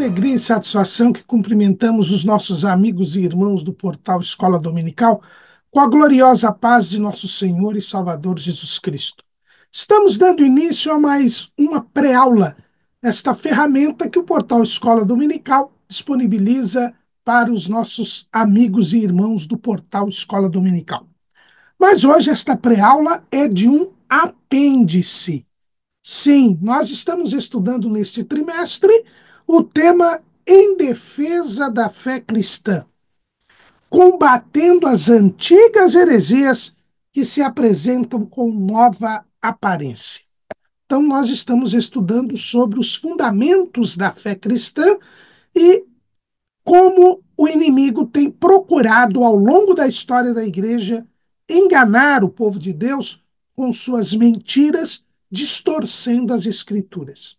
alegria e satisfação que cumprimentamos os nossos amigos e irmãos do portal Escola Dominical com a gloriosa paz de nosso Senhor e Salvador Jesus Cristo. Estamos dando início a mais uma pré-aula, esta ferramenta que o portal Escola Dominical disponibiliza para os nossos amigos e irmãos do portal Escola Dominical. Mas hoje esta pré-aula é de um apêndice. Sim, nós estamos estudando neste trimestre o tema Em Defesa da Fé Cristã, combatendo as antigas heresias que se apresentam com nova aparência. Então, nós estamos estudando sobre os fundamentos da fé cristã e como o inimigo tem procurado, ao longo da história da igreja, enganar o povo de Deus com suas mentiras, distorcendo as escrituras.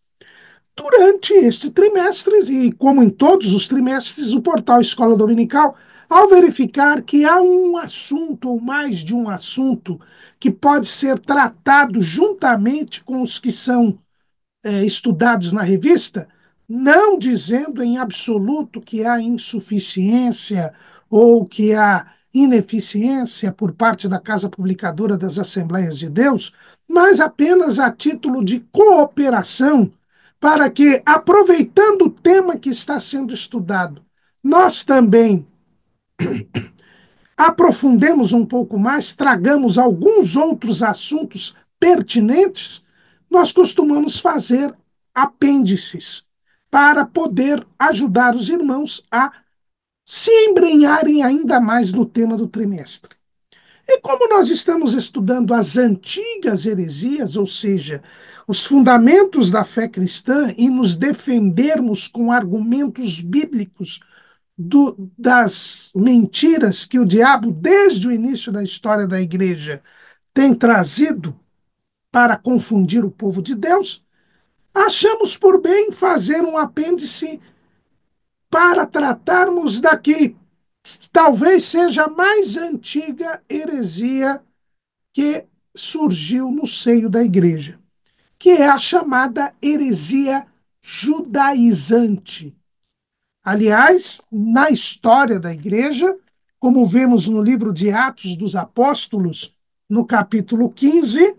Durante este trimestre, e como em todos os trimestres, o portal Escola Dominical, ao verificar que há um assunto ou mais de um assunto que pode ser tratado juntamente com os que são estudados na revista, não dizendo em absoluto que há insuficiência ou que há ineficiência por parte da Casa Publicadora das Assembleias de Deus, mas apenas a título de cooperação, para que, aproveitando o tema que está sendo estudado, nós também aprofundemos um pouco mais, tragamos alguns outros assuntos pertinentes, nós costumamos fazer apêndices para poder ajudar os irmãos a se embrenharem ainda mais no tema do trimestre. E como nós estamos estudando as antigas heresias, ou seja, os fundamentos da fé cristã, e nos defendermos com argumentos bíblicos das mentiras que o diabo, desde o início da história da igreja, tem trazido para confundir o povo de Deus, achamos por bem fazer um apêndice para tratarmos da que talvez seja a mais antiga heresia que surgiu no seio da igreja, que é a chamada heresia judaizante. Aliás, na história da igreja, como vemos no livro de Atos dos Apóstolos, no capítulo 15,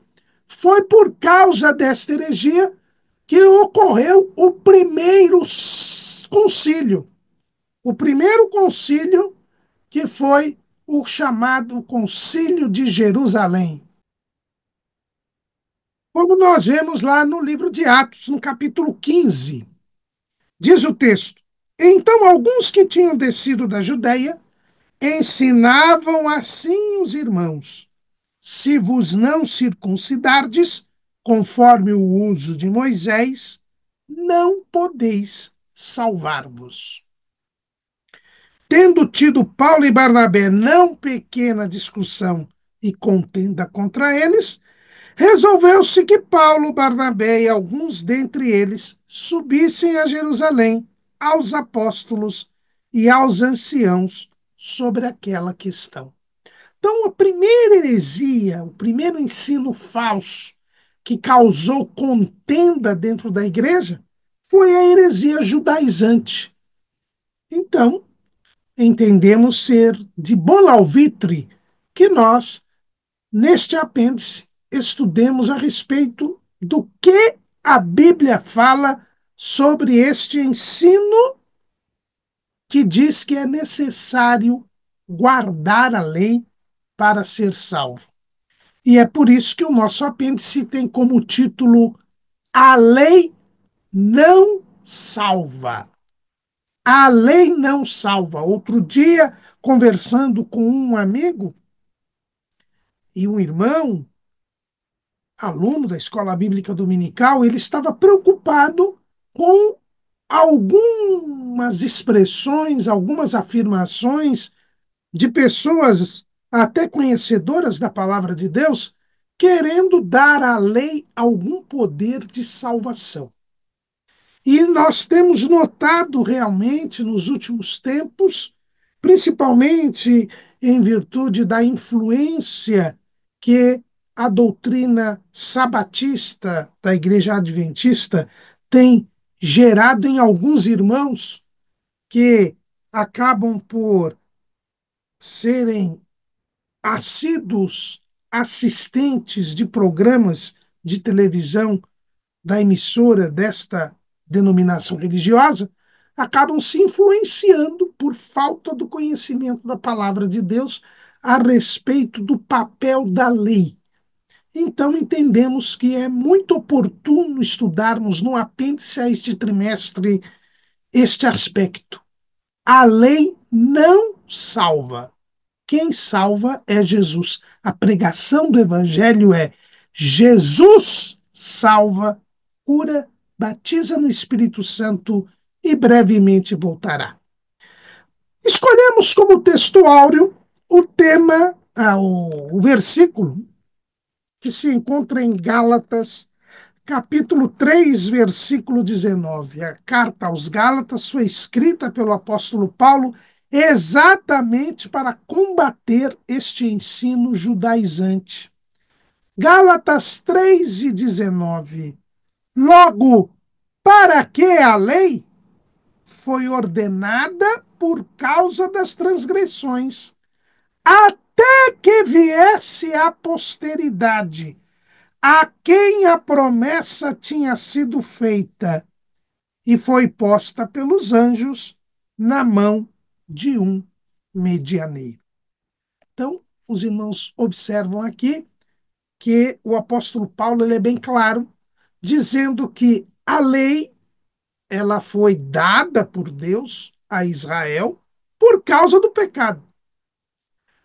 foi por causa desta heresia que ocorreu o primeiro concílio. O primeiro concílio, que foi o chamado Concílio de Jerusalém. Como nós vemos lá no livro de Atos, no capítulo 15, diz o texto: Então alguns que tinham descido da Judeia ensinavam assim os irmãos: se vos não circuncidardes, conforme o uso de Moisés, não podeis salvar-vos. Tendo tido Paulo e Barnabé não pequena discussão e contenda contra eles, resolveu-se que Paulo, Barnabé e alguns dentre eles subissem a Jerusalém aos apóstolos e aos anciãos sobre aquela questão. Então, a primeira heresia, o primeiro ensino falso que causou contenda dentro da igreja foi a heresia judaizante. Então, entendemos ser de bom alvitre que nós, neste apêndice, estudemos a respeito do que a Bíblia fala sobre este ensino que diz que é necessário guardar a lei para ser salvo. E é por isso que o nosso apêndice tem como título A Lei Não Salva. A lei não salva. Outro dia, conversando com um amigo e um irmão, aluno da Escola Bíblica Dominical, ele estava preocupado com algumas expressões, algumas afirmações de pessoas até conhecedoras da palavra de Deus, querendo dar à lei algum poder de salvação. E nós temos notado realmente nos últimos tempos, principalmente em virtude da influência que a doutrina sabatista da Igreja Adventista tem gerado em alguns irmãos que acabam por serem assíduos assistentes de programas de televisão da emissora desta denominação religiosa, acabam se influenciando por falta do conhecimento da palavra de Deus a respeito do papel da lei. Então, entendemos que é muito oportuno estudarmos no apêndice a este trimestre este aspecto. A lei não salva. Quem salva é Jesus. A pregação do Evangelho é: Jesus salva, cura, batiza no Espírito Santo e brevemente voltará. Escolhemos como texto áureo o tema, o versículo que se encontra em Gálatas, capítulo 3, versículo 19. A carta aos Gálatas foi escrita pelo apóstolo Paulo exatamente para combater este ensino judaizante. Gálatas 3 e 19. Logo, para que a lei foi ordenada por causa das transgressões, até que viesse a posteridade, a quem a promessa tinha sido feita, e foi posta pelos anjos na mão de um medianeiro. Então, os irmãos observam aqui que o apóstolo Paulo ele é bem claro, dizendo que a lei ela foi dada por Deus a Israel por causa do pecado.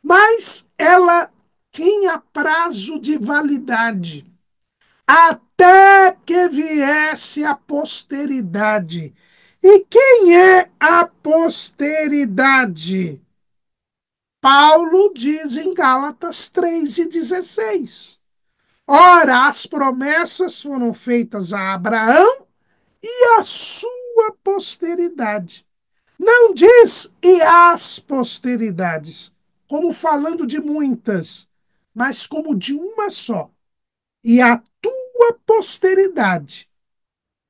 Mas ela tinha prazo de validade até que viesse a posteridade. E quem é a posteridade? Paulo diz em Gálatas 3 e 16. Ora, as promessas foram feitas a Abraão e a sua posteridade. Não diz e as posteridades, como falando de muitas, mas como de uma só. E a tua posteridade,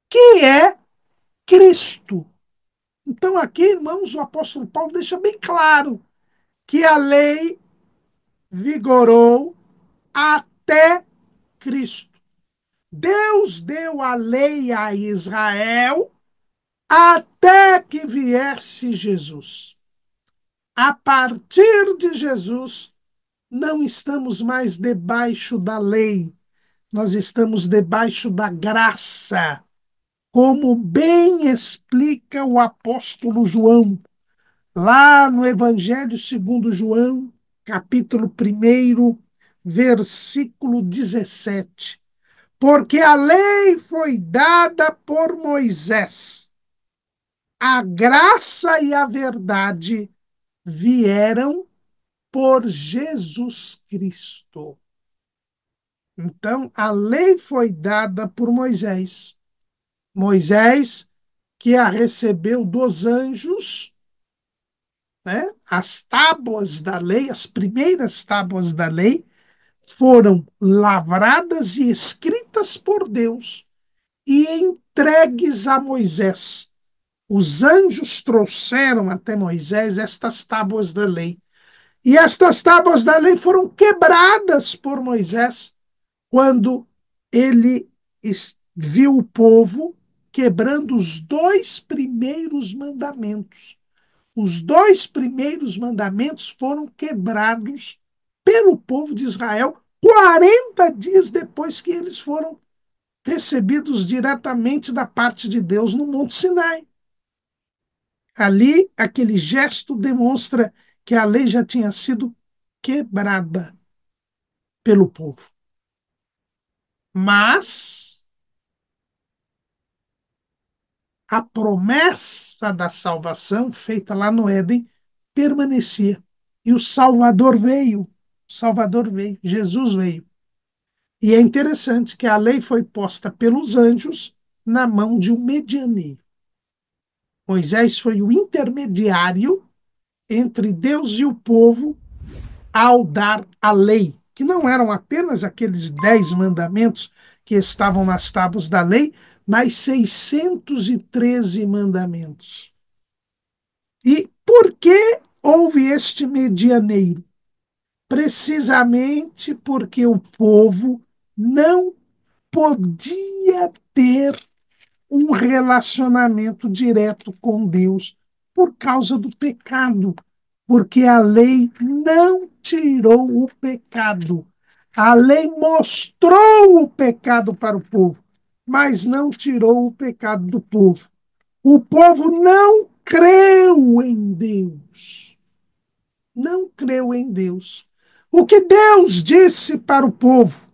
que é Cristo. Então, aqui, irmãos, o apóstolo Paulo deixa bem claro que a lei vigorou até Cristo. Deus deu a lei a Israel até que viesse Jesus. A partir de Jesus, não estamos mais debaixo da lei, nós estamos debaixo da graça, como bem explica o apóstolo João, lá no Evangelho segundo João, capítulo 1, versículo 17. Porque a lei foi dada por Moisés, a graça e a verdade vieram por Jesus Cristo. Então, a lei foi dada por Moisés. Moisés, que a recebeu dos anjos, né? As tábuas da lei, as primeiras tábuas da lei, foram lavradas e escritas por Deus e entregues a Moisés. Os anjos trouxeram até Moisés estas tábuas da lei. E estas tábuas da lei foram quebradas por Moisés quando ele viu o povo quebrando os dois primeiros mandamentos. Os dois primeiros mandamentos foram quebrados pelo povo de Israel 40 dias depois que eles foram recebidos diretamente da parte de Deus no Monte Sinai. Ali, aquele gesto demonstra que a lei já tinha sido quebrada pelo povo. Mas a promessa da salvação feita lá no Éden permanecia. E o Salvador veio. O Salvador veio. Jesus veio. E é interessante que a lei foi posta pelos anjos na mão de um medianeiro. Moisés foi o intermediário entre Deus e o povo ao dar a lei, que não eram apenas aqueles 10 mandamentos que estavam nas tábuas da lei, mas 613 mandamentos. E por que houve este medianeiro? Precisamente porque o povo não podia ter um relacionamento direto com Deus por causa do pecado, porque a lei não tirou o pecado. A lei mostrou o pecado para o povo, mas não tirou o pecado do povo. O povo não creu em Deus. Não creu em Deus. O que Deus disse para o povo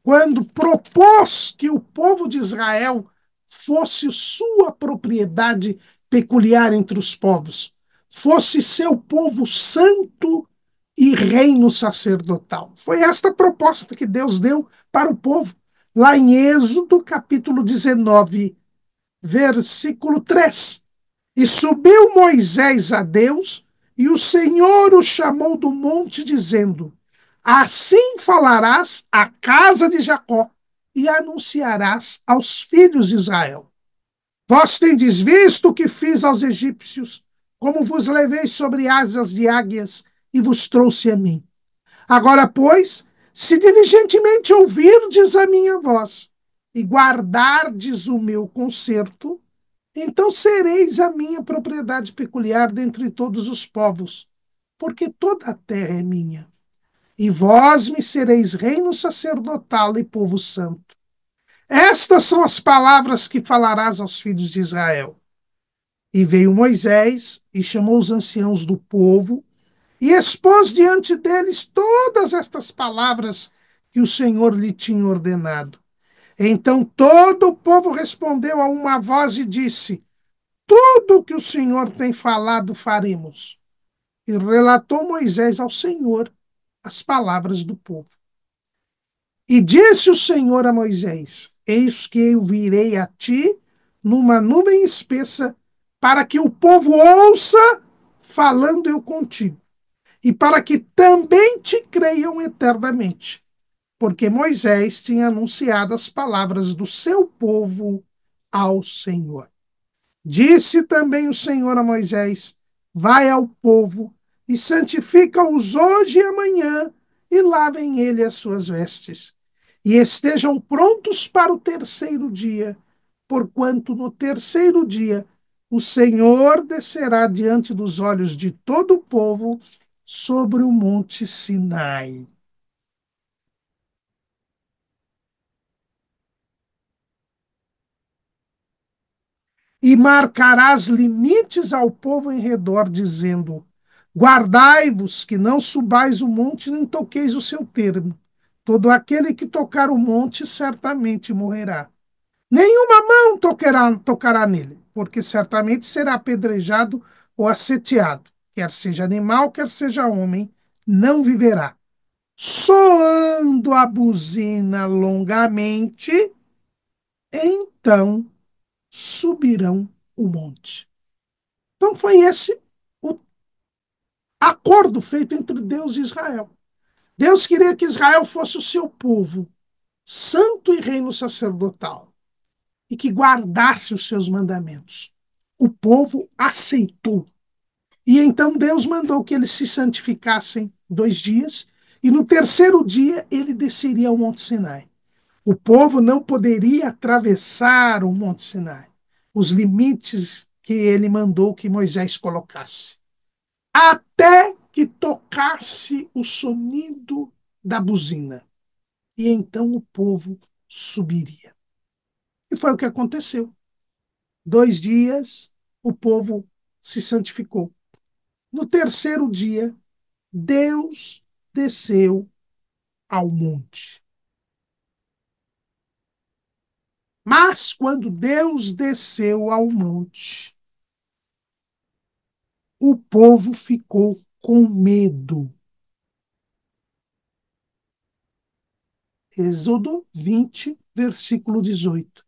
quando propôs que o povo de Israel fosse sua propriedade peculiar entre os povos, fosse seu povo santo e reino sacerdotal. Foi esta proposta que Deus deu para o povo, lá em Êxodo, capítulo 19, versículo 3. E subiu Moisés a Deus, e o Senhor o chamou do monte, dizendo: Assim falarás à casa de Jacó e anunciarás aos filhos de Israel. Vós tendes visto o que fiz aos egípcios, como vos levei sobre asas de águias e vos trouxe a mim. Agora, pois, se diligentemente ouvirdes a minha voz e guardardes o meu concerto, então sereis a minha propriedade peculiar dentre todos os povos, porque toda a terra é minha. E vós me sereis reino sacerdotal e povo santo. Estas são as palavras que falarás aos filhos de Israel. E veio Moisés e chamou os anciãos do povo e expôs diante deles todas estas palavras que o Senhor lhe tinha ordenado. Então todo o povo respondeu a uma voz e disse: Tudo o que o Senhor tem falado faremos. E relatou Moisés ao Senhor as palavras do povo. E disse o Senhor a Moisés: Eis que eu virei a ti numa nuvem espessa, para que o povo ouça, falando eu contigo, e para que também te creiam eternamente. Porque Moisés tinha anunciado as palavras do seu povo ao Senhor. Disse também o Senhor a Moisés: Vai ao povo e santifica-os hoje e amanhã, e lavem ele as suas vestes. E estejam prontos para o terceiro dia, porquanto no terceiro dia o Senhor descerá diante dos olhos de todo o povo sobre o monte Sinai. E marcarás limites ao povo em redor, dizendo: Guardai-vos, que não subais o monte, nem toqueis o seu termo. Todo aquele que tocar o monte certamente morrerá. Nenhuma mão tocará nele, porque certamente será apedrejado ou asseteado. Quer seja animal, quer seja homem, não viverá. Soando a buzina longamente, então subirão o monte. Então foi esse o acordo feito entre Deus e Israel. Deus queria que Israel fosse o seu povo, santo e reino sacerdotal, e que guardasse os seus mandamentos. O povo aceitou. E então Deus mandou que eles se santificassem 2 dias, e no terceiro dia ele desceria ao Monte Sinai. O povo não poderia atravessar o Monte Sinai, os limites que ele mandou que Moisés colocasse, até que tocasse o sonido da buzina. E então o povo subiria. E foi o que aconteceu. 2 dias, o povo se santificou. No terceiro dia, Deus desceu ao monte. Mas quando Deus desceu ao monte, o povo ficou com medo. Êxodo 20, versículo 18.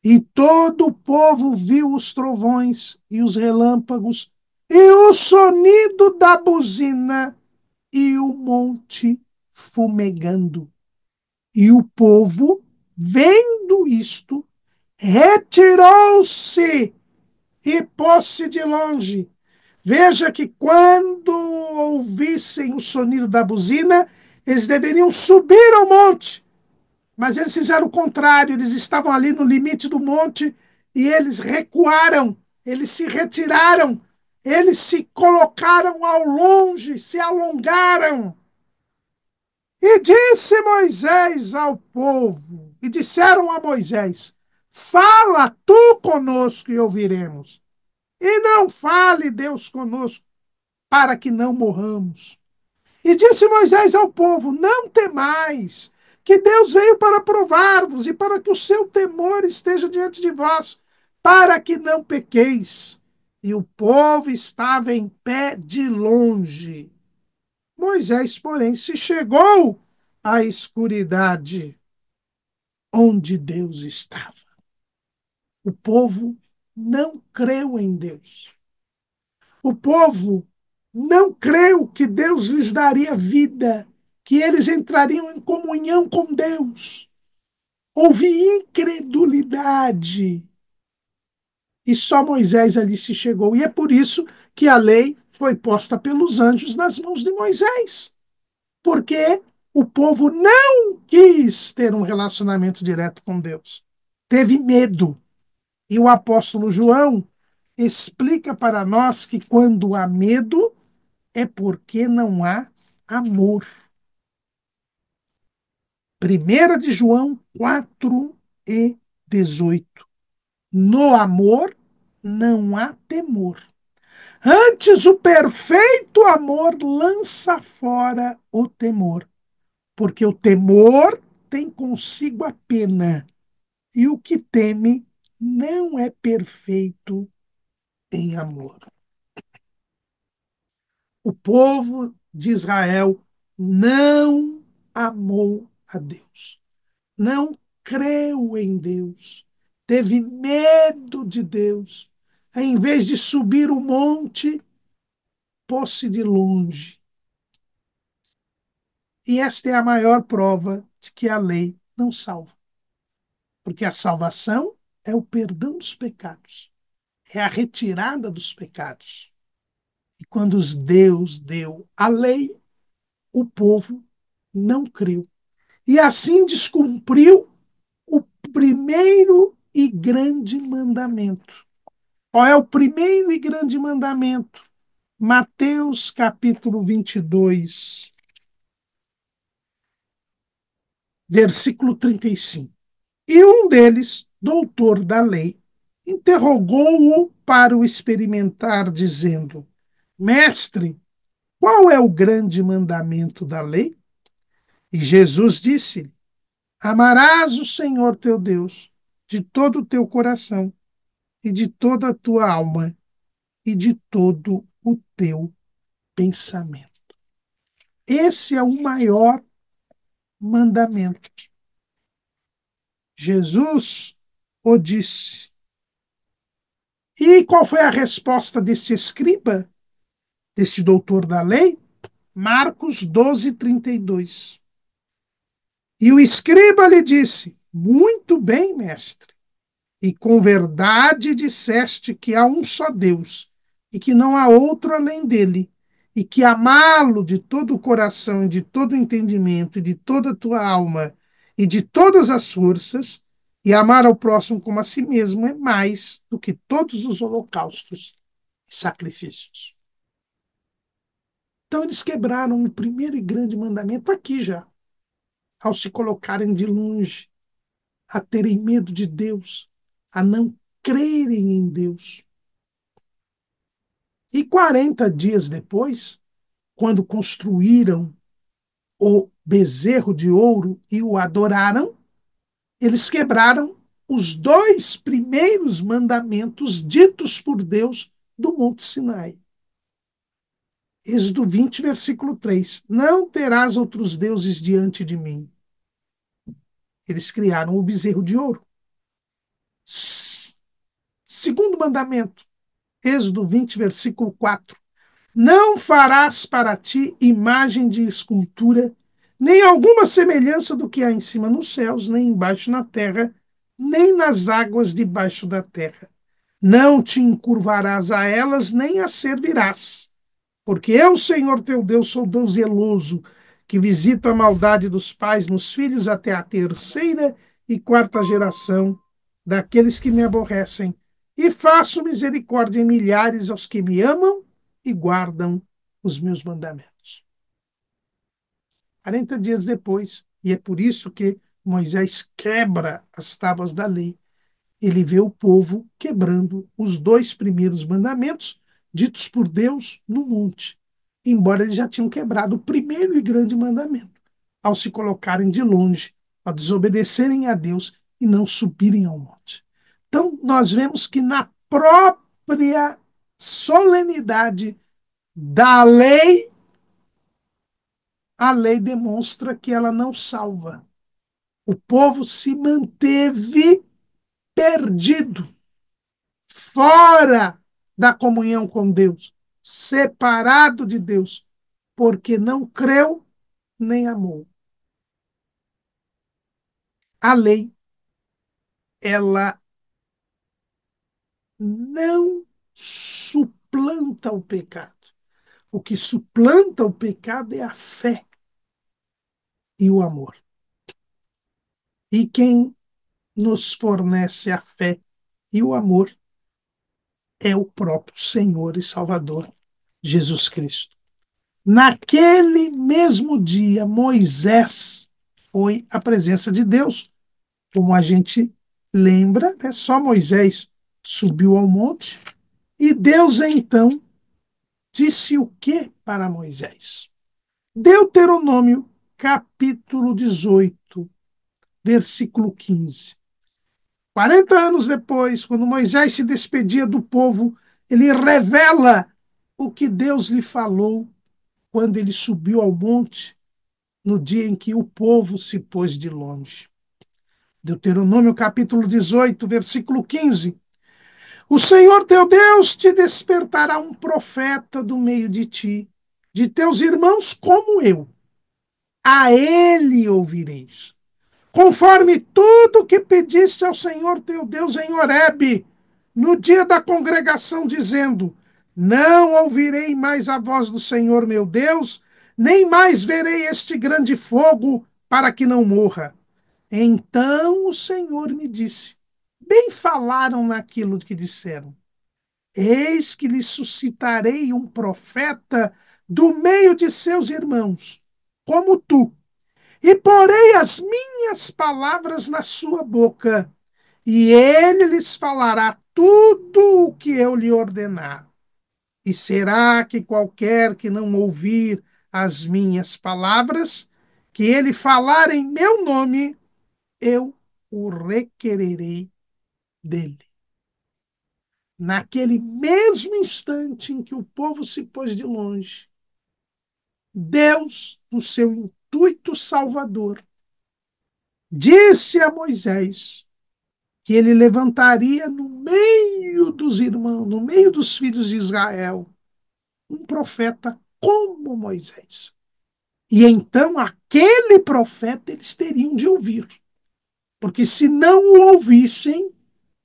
E todo o povo viu os trovões e os relâmpagos e o sonido da buzina e o monte fumegando. E o povo, vendo isto, retirou-se e pôs-se de longe. Veja que quando ouvissem o sonido da buzina, eles deveriam subir ao monte. Mas eles fizeram o contrário, eles estavam ali no limite do monte e eles recuaram, eles se retiraram, eles se colocaram ao longe, se alongaram. E disse Moisés ao povo, e disseram a Moisés: fala tu conosco e ouviremos, e não fale Deus conosco, para que não morramos. E disse Moisés ao povo: não temais, que Deus veio para provar-vos e para que o seu temor esteja diante de vós, para que não pequeis. E o povo estava em pé de longe. Moisés, porém, se chegou à escuridade onde Deus estava. O povo não creu em Deus. O povo não creu que Deus lhes daria vida, que eles entrariam em comunhão com Deus. Houve incredulidade. E só Moisés ali se chegou. E é por isso que a lei foi posta pelos anjos nas mãos de Moisés. Porque o povo não quis ter um relacionamento direto com Deus. Teve medo. E o apóstolo João explica para nós que quando há medo, é porque não há amor. 1 de João 4:18. No amor não há temor. Antes, o perfeito amor lança fora o temor, porque o temor tem consigo a pena, e o que teme não é perfeito em amor. O povo de Israel não amou a Deus, não creu em Deus, teve medo de Deus. Em vez de subir o monte, pôs-se de longe. E esta é a maior prova de que a lei não salva. Porque a salvação é o perdão dos pecados, é a retirada dos pecados. E quando Deus deu a lei, o povo não creu. E assim descumpriu o primeiro e grande mandamento. Qual é o primeiro e grande mandamento? Mateus capítulo 22, versículo 35. E um deles, doutor da lei, interrogou-o para o experimentar, dizendo: Mestre, qual é o grande mandamento da lei? E Jesus disse-lhe: Amarás o Senhor teu Deus de todo o teu coração e de toda a tua alma e de todo o teu pensamento. Esse é o maior mandamento. Jesus o disse. E qual foi a resposta deste escriba, deste doutor da lei? Marcos 12:32. E o escriba lhe disse: Muito bem, mestre. E com verdade disseste que há um só Deus, e que não há outro além dele, e que amá-lo de todo o coração, e de todo o entendimento, e de toda a tua alma, e de todas as forças, e amar ao próximo como a si mesmo é mais do que todos os holocaustos e sacrifícios. Então eles quebraram o primeiro e grande mandamento aqui já, ao se colocarem de longe, a terem medo de Deus, a não crerem em Deus. E 40 dias depois, quando construíram o bezerro de ouro e o adoraram, eles quebraram os dois primeiros mandamentos ditos por Deus do Monte Sinai. Êxodo 20, versículo 3. Não terás outros deuses diante de mim. Eles criaram o bezerro de ouro. Segundo mandamento, Êxodo 20, versículo 4. Não farás para ti imagem de escultura, nem alguma semelhança do que há em cima nos céus, nem embaixo na terra, nem nas águas debaixo da terra. Não te encurvarás a elas, nem as servirás. Porque eu, Senhor teu Deus, sou Deus zeloso, que visito a maldade dos pais nos filhos até a terceira e quarta geração daqueles que me aborrecem, e faço misericórdia em milhares aos que me amam e guardam os meus mandamentos. 40 dias depois, e é por isso que Moisés quebra as tábuas da lei, ele vê o povo quebrando os dois primeiros mandamentos ditos por Deus no monte, embora eles já tinham quebrado o primeiro e grande mandamento, ao se colocarem de longe, ao desobedecerem a Deus e não subirem ao monte. Então, nós vemos que na própria solenidade da lei, a lei demonstra que ela não salva. O povo se manteve perdido, fora da comunhão com Deus, separado de Deus, porque não creu nem amou. A lei, ela não suplanta o pecado. O que suplanta o pecado é a fé e o amor. E quem nos fornece a fé e o amor é o próprio Senhor e Salvador, Jesus Cristo. Naquele mesmo dia, Moisés foi à presença de Deus. Como a gente lembra, né? Só Moisés subiu ao monte e Deus então disse o que para Moisés? Deuteronômio, capítulo 18, versículo 15. 40 anos depois, quando Moisés se despedia do povo, ele revela o que Deus lhe falou quando ele subiu ao monte no dia em que o povo se pôs de longe. Deuteronômio capítulo 18, versículo 15. O Senhor teu Deus te despertará um profeta do meio de ti, de teus irmãos como eu. A ele ouvireis, conforme tudo que pediste ao Senhor teu Deus em Horebe, no dia da congregação, dizendo: não ouvirei mais a voz do Senhor meu Deus, nem mais verei este grande fogo, para que não morra. Então o Senhor me disse: bem falaram naquilo que disseram. Eis que lhe suscitarei um profeta do meio de seus irmãos, como tu, e porei as minhas palavras na sua boca, e ele lhes falará tudo o que eu lhe ordenar. E será que qualquer que não ouvir as minhas palavras, que ele falar em meu nome, eu o requererei dele. Naquele mesmo instante em que o povo se pôs de longe, Deus, no seu intuito salvador, disse a Moisés que ele levantaria no meio dos irmãos, no meio dos filhos de Israel, um profeta como Moisés. E então aquele profeta eles teriam de ouvir, porque se não o ouvissem,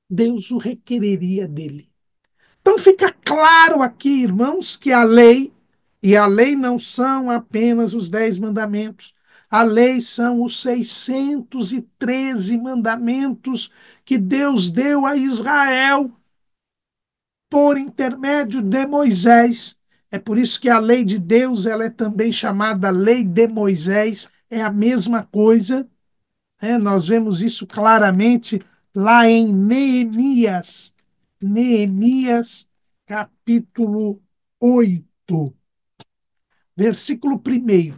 Deus o requereria dele. Então fica claro aqui, irmãos, que a lei, e a lei não são apenas os 10 mandamentos, a lei são os 613 mandamentos que Deus deu a Israel por intermédio de Moisés. É por isso que a lei de Deus ela é também chamada lei de Moisés, é a mesma coisa. Nós vemos isso claramente lá em Neemias. Neemias, capítulo 8, versículo 1.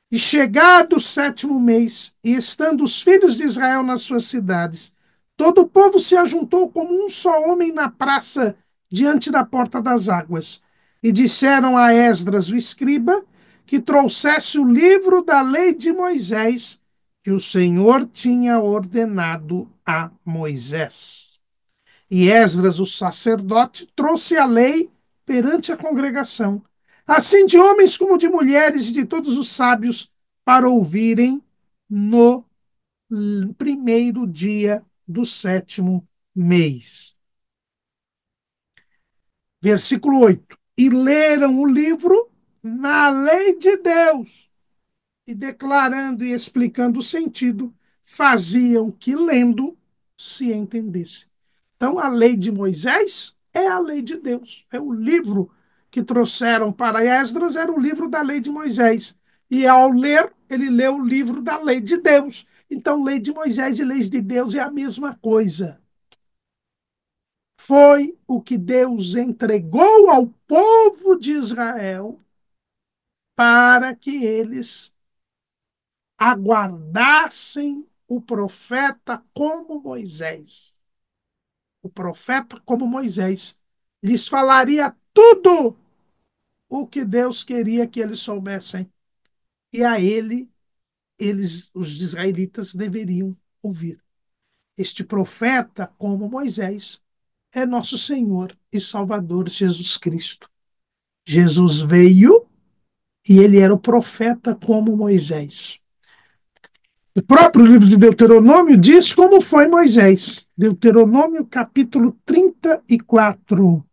E chegado o sétimo mês, e estando os filhos de Israel nas suas cidades, todo o povo se ajuntou como um só homem na praça diante da porta das águas. E disseram a Esdras, o escriba, que trouxesse o livro da lei de Moisés, que o Senhor tinha ordenado a Moisés. E Esdras, o sacerdote, trouxe a lei perante a congregação, assim de homens como de mulheres e de todos os sábios, para ouvirem no primeiro dia do 7º mês. Versículo 8. E leram o livro na lei de Deus, e declarando e explicando o sentido, faziam que, lendo, se entendesse. Então, a lei de Moisés é a lei de Deus. É o livro que trouxeram para Esdras, era o livro da lei de Moisés. E ao ler, ele leu o livro da lei de Deus. Então, lei de Moisés e leis de Deus é a mesma coisa. Foi o que Deus entregou ao povo de Israel para que eles aguardassem o profeta como Moisés. O profeta como Moisés lhes falaria tudo o que Deus queria que eles soubessem. E a ele, eles, os israelitas, deveriam ouvir. Este profeta, como Moisés, é nosso Senhor e Salvador Jesus Cristo. Jesus veio e ele era o profeta como Moisés. O próprio livro de Deuteronômio diz como foi Moisés. Deuteronômio, capítulo 34,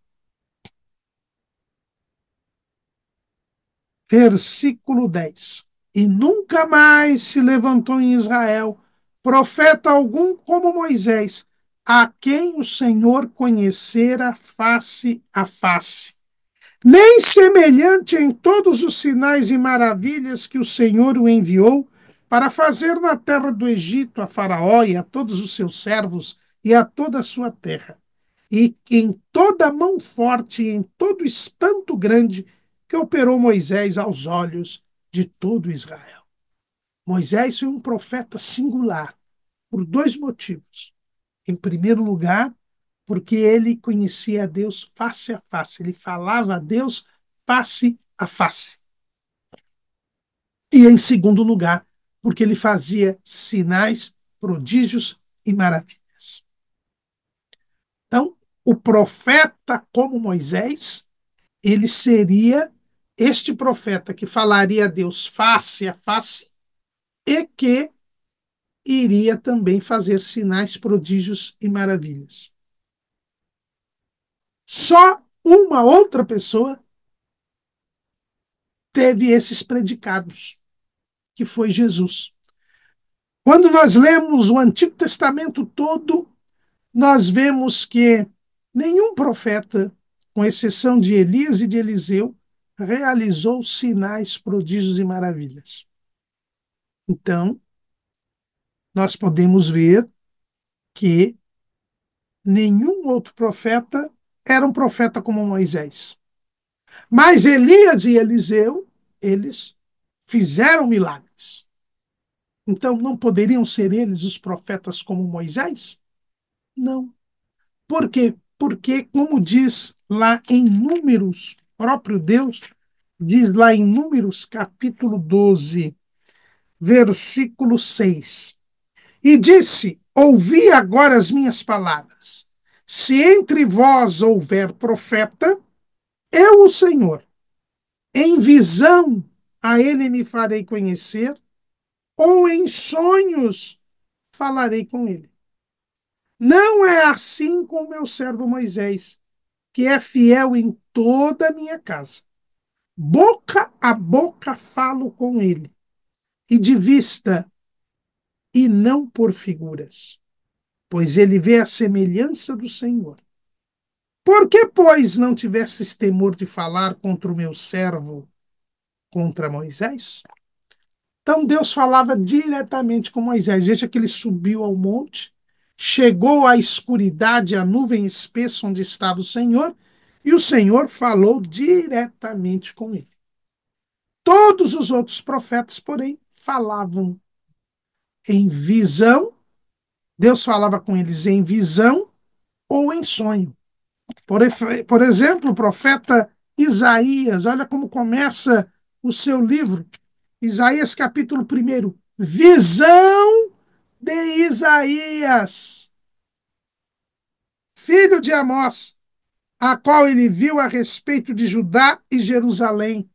versículo 10. E nunca mais se levantou em Israel profeta algum como Moisés, a quem o Senhor conhecera face a face. Nem semelhante em todos os sinais e maravilhas que o Senhor o enviou para fazer na terra do Egito a Faraó e a todos os seus servos e a toda a sua terra. E em toda mão forte e em todo espanto grande que operou Moisés aos olhos de todo Israel. Moisés foi um profeta singular por dois motivos. Em primeiro lugar, porque ele conhecia a Deus face a face, ele falava a Deus face a face. E em segundo lugar, porque ele fazia sinais, prodígios e maravilhas. Então, o profeta como Moisés, ele seria este profeta que falaria a Deus face a face e que iria também fazer sinais, prodígios e maravilhas. Só uma outra pessoa teve esses predicados, que foi Jesus. Quando nós lemos o Antigo Testamento todo, nós vemos que nenhum profeta, com exceção de Elias e de Eliseu, realizou sinais, prodígios e maravilhas. Então, nós podemos ver que nenhum outro profeta era um profeta como Moisés. Mas Elias e Eliseu, eles fizeram milagres. Então, não poderiam ser eles os profetas como Moisés? Não. Por quê? Porque, como diz lá em Números, próprio Deus, diz lá em Números, capítulo 12, versículo 6. E disse: Ouvi agora as minhas palavras. Se entre vós houver profeta, eu, o Senhor, em visão a ele me farei conhecer, ou em sonhos falarei com ele. Não é assim com o meu servo Moisés, que é fiel em toda a minha casa. Boca a boca falo com ele, e de vista, e não por figuras, pois ele vê a semelhança do Senhor. Por que, pois, não tivesses temor de falar contra o meu servo, contra Moisés? Então Deus falava diretamente com Moisés. Veja que ele subiu ao monte, chegou à escuridade, à nuvem espessa onde estava o Senhor, e o Senhor falou diretamente com ele. Todos os outros profetas, porém, falavam em visão, Deus falava com eles em visão ou em sonho. Por exemplo, o profeta Isaías, olha como começa o seu livro. Isaías capítulo 1, visão de Isaías, filho de Amós, a qual ele viu a respeito de Judá e Jerusalém,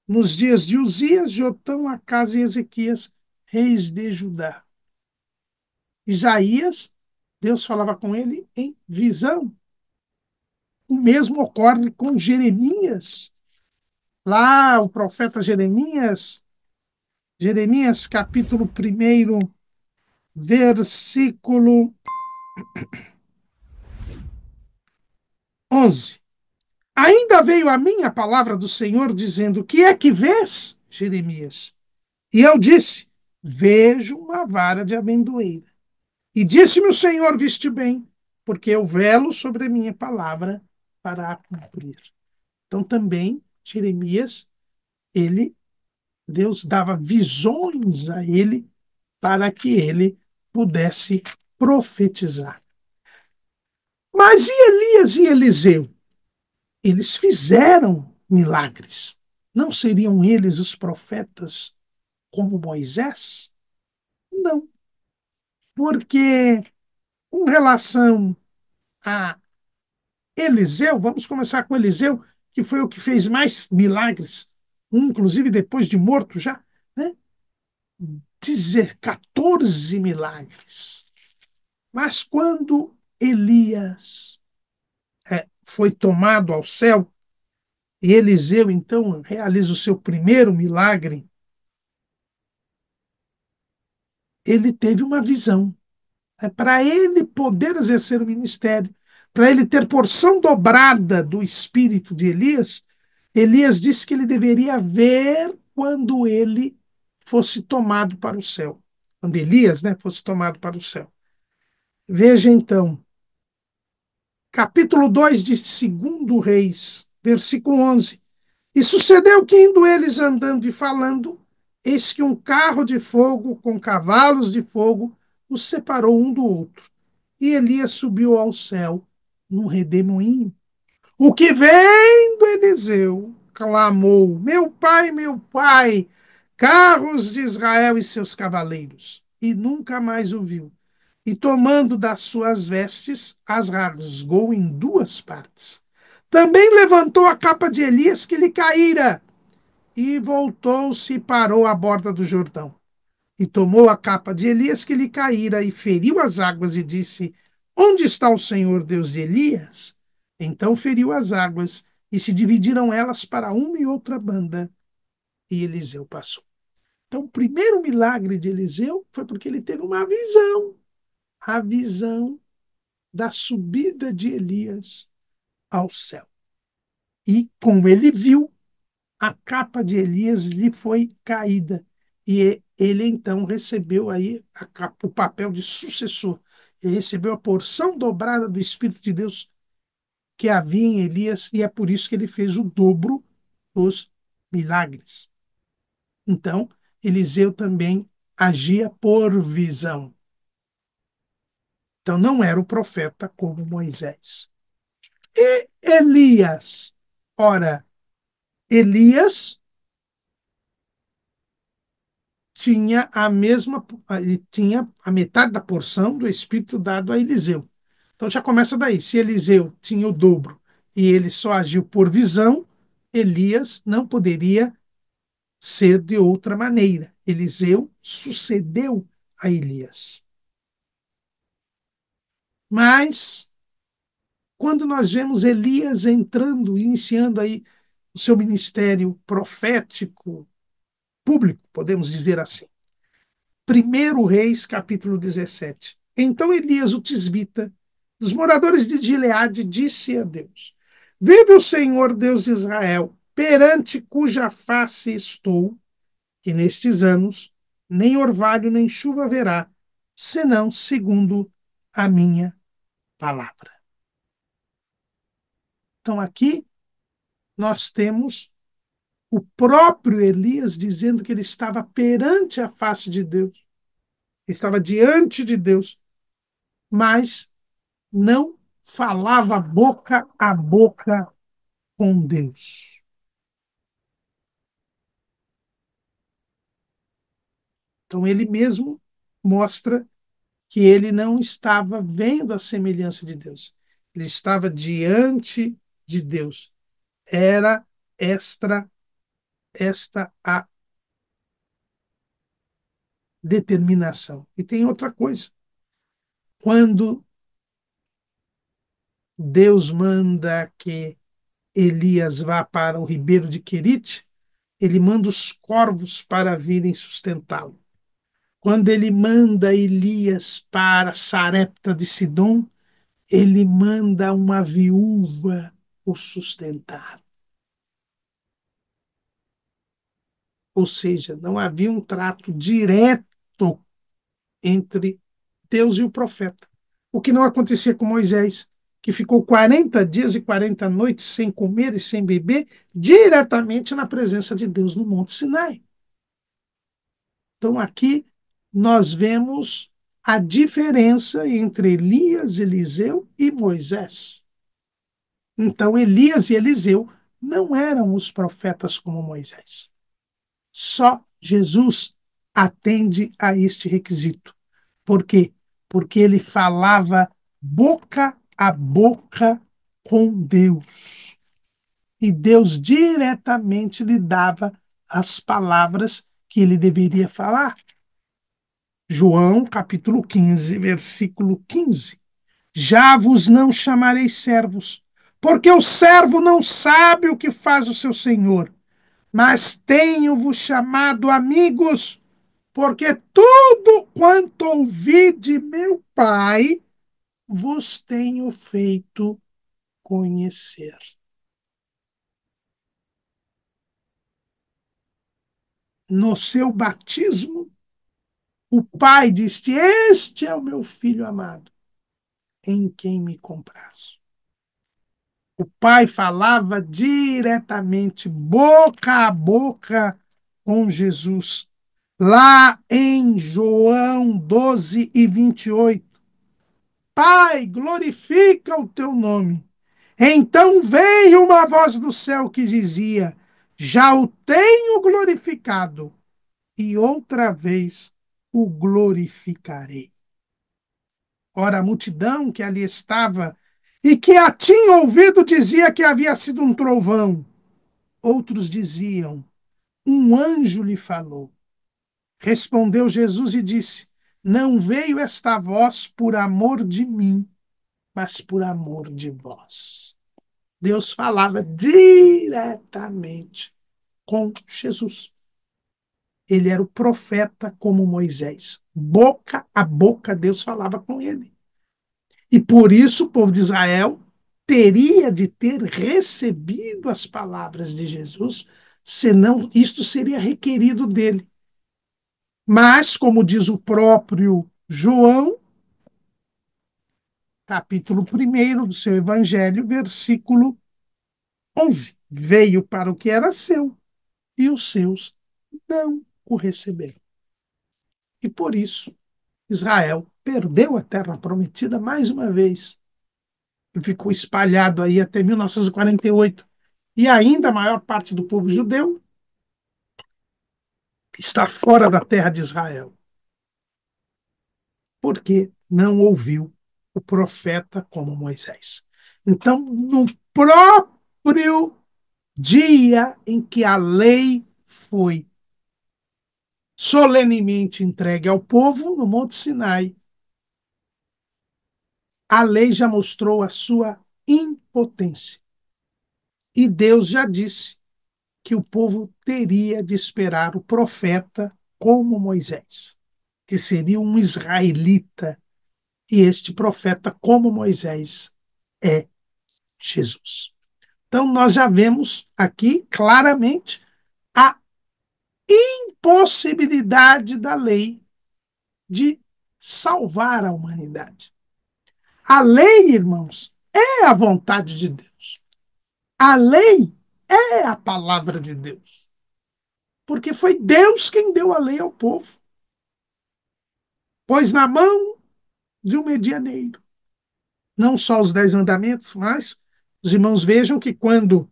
nos dias de Uzias, Jotão, Acás e Ezequias, reis de Judá. Isaías Deus falava com ele em visão. O mesmo ocorre com Jeremias. Lá, o profeta Jeremias, Jeremias capítulo 1, versículo 11. Ainda veio a mim a palavra do Senhor, dizendo: que é que vês, Jeremias? E eu disse: vejo uma vara de amendoeira. E disse-me o Senhor: viste bem, porque eu velo sobre a minha palavra para a cumprir. Então também, Jeremias, ele, Deus dava visões a ele para que ele pudesse profetizar. Mas e Elias e Eliseu? Eles fizeram milagres. Não seriam eles os profetas como Moisés? Não, porque com relação a Eliseu, vamos começar com Eliseu, que foi o que fez mais milagres, inclusive depois de morto já, né? 14 milagres. Mas quando Elias foi tomado ao céu, e Eliseu então realiza o seu primeiro milagre, ele teve uma visão. Para ele poder exercer o ministério, para ele ter porção dobrada do espírito de Elias, Elias disse que ele deveria ver quando ele fosse tomado para o céu. Quando Elias, né, fosse tomado para o céu. Veja então, capítulo 2 de 2 Reis, versículo 11. E sucedeu que, indo eles andando e falando, eis que um carro de fogo com cavalos de fogo os separou um do outro. E Elias subiu ao céu num redemoinho. O que vendo Eliseu, clamou: meu pai, carros de Israel e seus cavaleiros. E nunca mais o viu. E tomando das suas vestes, as rasgou em duas partes. Também levantou a capa de Elias que lhe caíra, e voltou-se e parou à borda do Jordão. E tomou a capa de Elias que lhe caíra, e feriu as águas, e disse: onde está o Senhor Deus de Elias? Então feriu as águas, e se dividiram elas para uma e outra banda, e Eliseu passou. Então, o primeiro milagre de Eliseu foi porque ele teve uma visão, a visão da subida de Elias ao céu. E como ele viu, a capa de Elias lhe foi caída. E ele então recebeu aí o papel de sucessor. Ele recebeu a porção dobrada do Espírito de Deus que havia em Elias, e é por isso que ele fez o dobro dos milagres. Então, Eliseu também agia por visão. Então, não era o profeta como Moisés. E Elias? Ora, Elias tinha a mesma, ele tinha a metade da porção do Espírito dado a Eliseu. Então já começa daí. Se Eliseu tinha o dobro e ele só agiu por visão, Elias não poderia ser de outra maneira. Eliseu sucedeu a Elias. Mas quando nós vemos Elias entrando, iniciando aí o seu ministério profético público, podemos dizer assim. 1 Reis, capítulo 17. Então Elias, o tisbita, dos moradores de Gileade, disse a Deus: vive o Senhor Deus de Israel, perante cuja face estou, que nestes anos nem orvalho nem chuva haverá, senão segundo a minha palavra. Então aqui nós temos o próprio Elias dizendo que ele estava perante a face de Deus, estava diante de Deus, mas não falava boca a boca com Deus. Então ele mesmo mostra que ele não estava vendo a semelhança de Deus. Ele estava diante de Deus. Era esta a determinação. E tem outra coisa. Quando Deus manda que Elias vá para o ribeiro de Querite, ele manda os corvos para virem sustentá-lo. Quando ele manda Elias para Sarepta de Sidom, ele manda uma viúva o sustentar. Ou seja, não havia um trato direto entre Deus e o profeta. O que não acontecia com Moisés, que ficou 40 dias e 40 noites sem comer e sem beber, diretamente na presença de Deus no Monte Sinai. Então, aqui nós vemos a diferença entre Elias, Eliseu e Moisés. Então, Elias e Eliseu não eram os profetas como Moisés. Só Jesus atende a este requisito. Por quê? Porque ele falava boca a boca com Deus. E Deus diretamente lhe dava as palavras que ele deveria falar. João, capítulo 15, versículo 15. Já vos não chamarei servos, porque o servo não sabe o que faz o seu senhor, mas tenho-vos chamado amigos, porque tudo quanto ouvi de meu Pai vos tenho feito conhecer. No seu batismo, o Pai disse: Este é o meu filho amado, em quem me comprazo. O Pai falava diretamente, boca a boca, com Jesus. Lá em João 12 e 28. Pai, glorifica o teu nome. Então veio uma voz do céu que dizia: Já o tenho glorificado, e outra vez o glorificarei. Ora, a multidão que ali estava e que a tinha ouvido dizia que havia sido um trovão. Outros diziam: Um anjo lhe falou. Respondeu Jesus e disse: Não veio esta voz por amor de mim, mas por amor de vós. Deus falava diretamente com Jesus. Ele era o profeta como Moisés. Boca a boca, Deus falava com ele. E por isso o povo de Israel teria de ter recebido as palavras de Jesus, senão isto seria requerido dele. Mas, como diz o próprio João, capítulo 1 do seu evangelho, versículo 11, veio para o que era seu, e os seus não o receberam. E por isso, Israel perdeu a terra prometida mais uma vez, e ficou espalhado aí até 1948. E ainda a maior parte do povo judeu está fora da terra de Israel, porque não ouviu o profeta como Moisés. Então, no próprio dia em que a lei foi solenemente entregue ao povo, no Monte Sinai, a lei já mostrou a sua impotência. E Deus já disse que o povo teria de esperar o profeta como Moisés, que seria um israelita. E este profeta, como Moisés, é Jesus. Então, nós já vemos aqui claramente a impossibilidade da lei de salvar a humanidade. A lei, irmãos, é a vontade de Deus. A lei é a palavra de Deus. Porque foi Deus quem deu a lei ao povo. Pôs na mão de um medianeiro. Não só os 10 mandamentos, mas os irmãos vejam que quando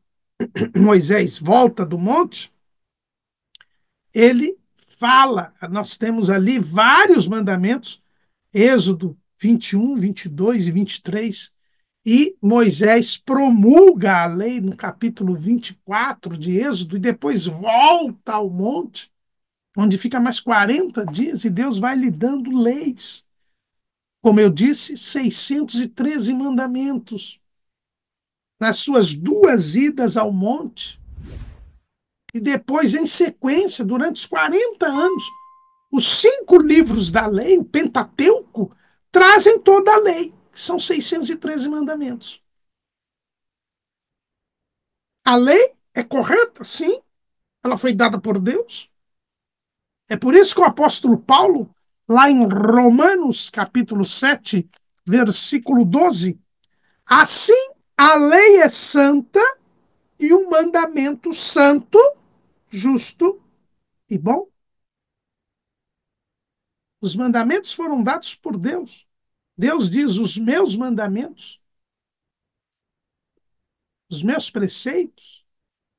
Moisés volta do monte, ele fala, nós temos ali vários mandamentos, Êxodo 21, 22 e 23, e Moisés promulga a lei no capítulo 24 de Êxodo, e depois volta ao monte, onde fica mais 40 dias, e Deus vai lhe dando leis. Como eu disse, 613 mandamentos. nas suas duas idas ao monte, e depois, em sequência, durante os 40 anos, os 5 livros da lei, o Pentateuco, trazem toda a lei, que são 613 mandamentos. A lei é correta, sim, ela foi dada por Deus. É por isso que o apóstolo Paulo, lá em Romanos, capítulo 7, versículo 12, assim a lei é santa e o mandamento santo, justo e bom. Os mandamentos foram dados por Deus. Deus diz: os meus mandamentos, os meus preceitos,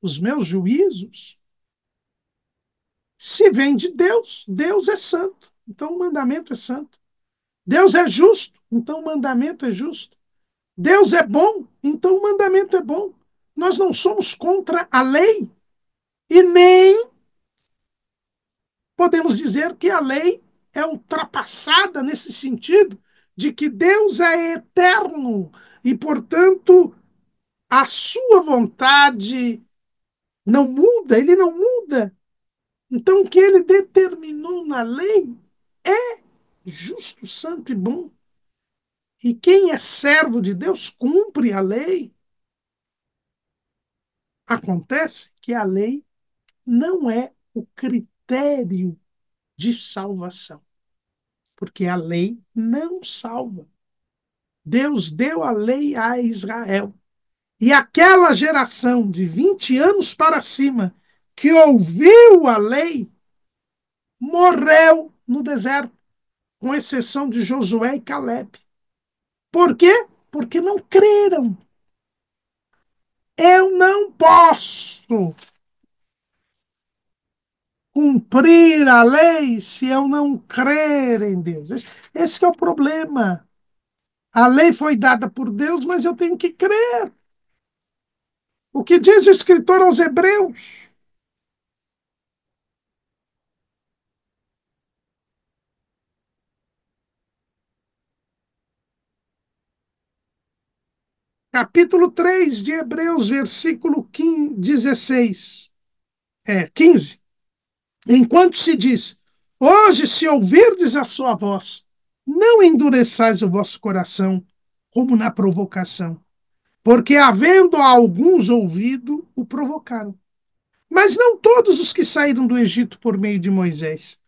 os meus juízos, se vêm de Deus. Deus é santo, então o mandamento é santo. Deus é justo, então o mandamento é justo. Deus é bom, então o mandamento é bom. Nós não somos contra a lei e nem podemos dizer que a lei é ultrapassada nesse sentido de que Deus é eterno e, portanto, a sua vontade não muda, ele não muda. Então, o que ele determinou na lei é justo, santo e bom. E quem é servo de Deus cumpre a lei. Acontece que a lei não é o critério de salvação, porque a lei não salva. Deus deu a lei a Israel. E aquela geração de 20 anos para cima que ouviu a lei morreu no deserto, com exceção de Josué e Caleb. Por quê? Porque não creram. Eu não posso cumprir a lei se eu não crer em Deus. Esse é o problema. A lei foi dada por Deus, mas eu tenho que crer. O que diz o escritor aos Hebreus? Capítulo 3 de Hebreus, versículo 15, 16. 15. Enquanto se diz, hoje se ouvirdes a sua voz, não endureçais o vosso coração, como na provocação, porque havendo alguns ouvido, o provocaram. Mas não todos os que saíram do Egito por meio de Moisés.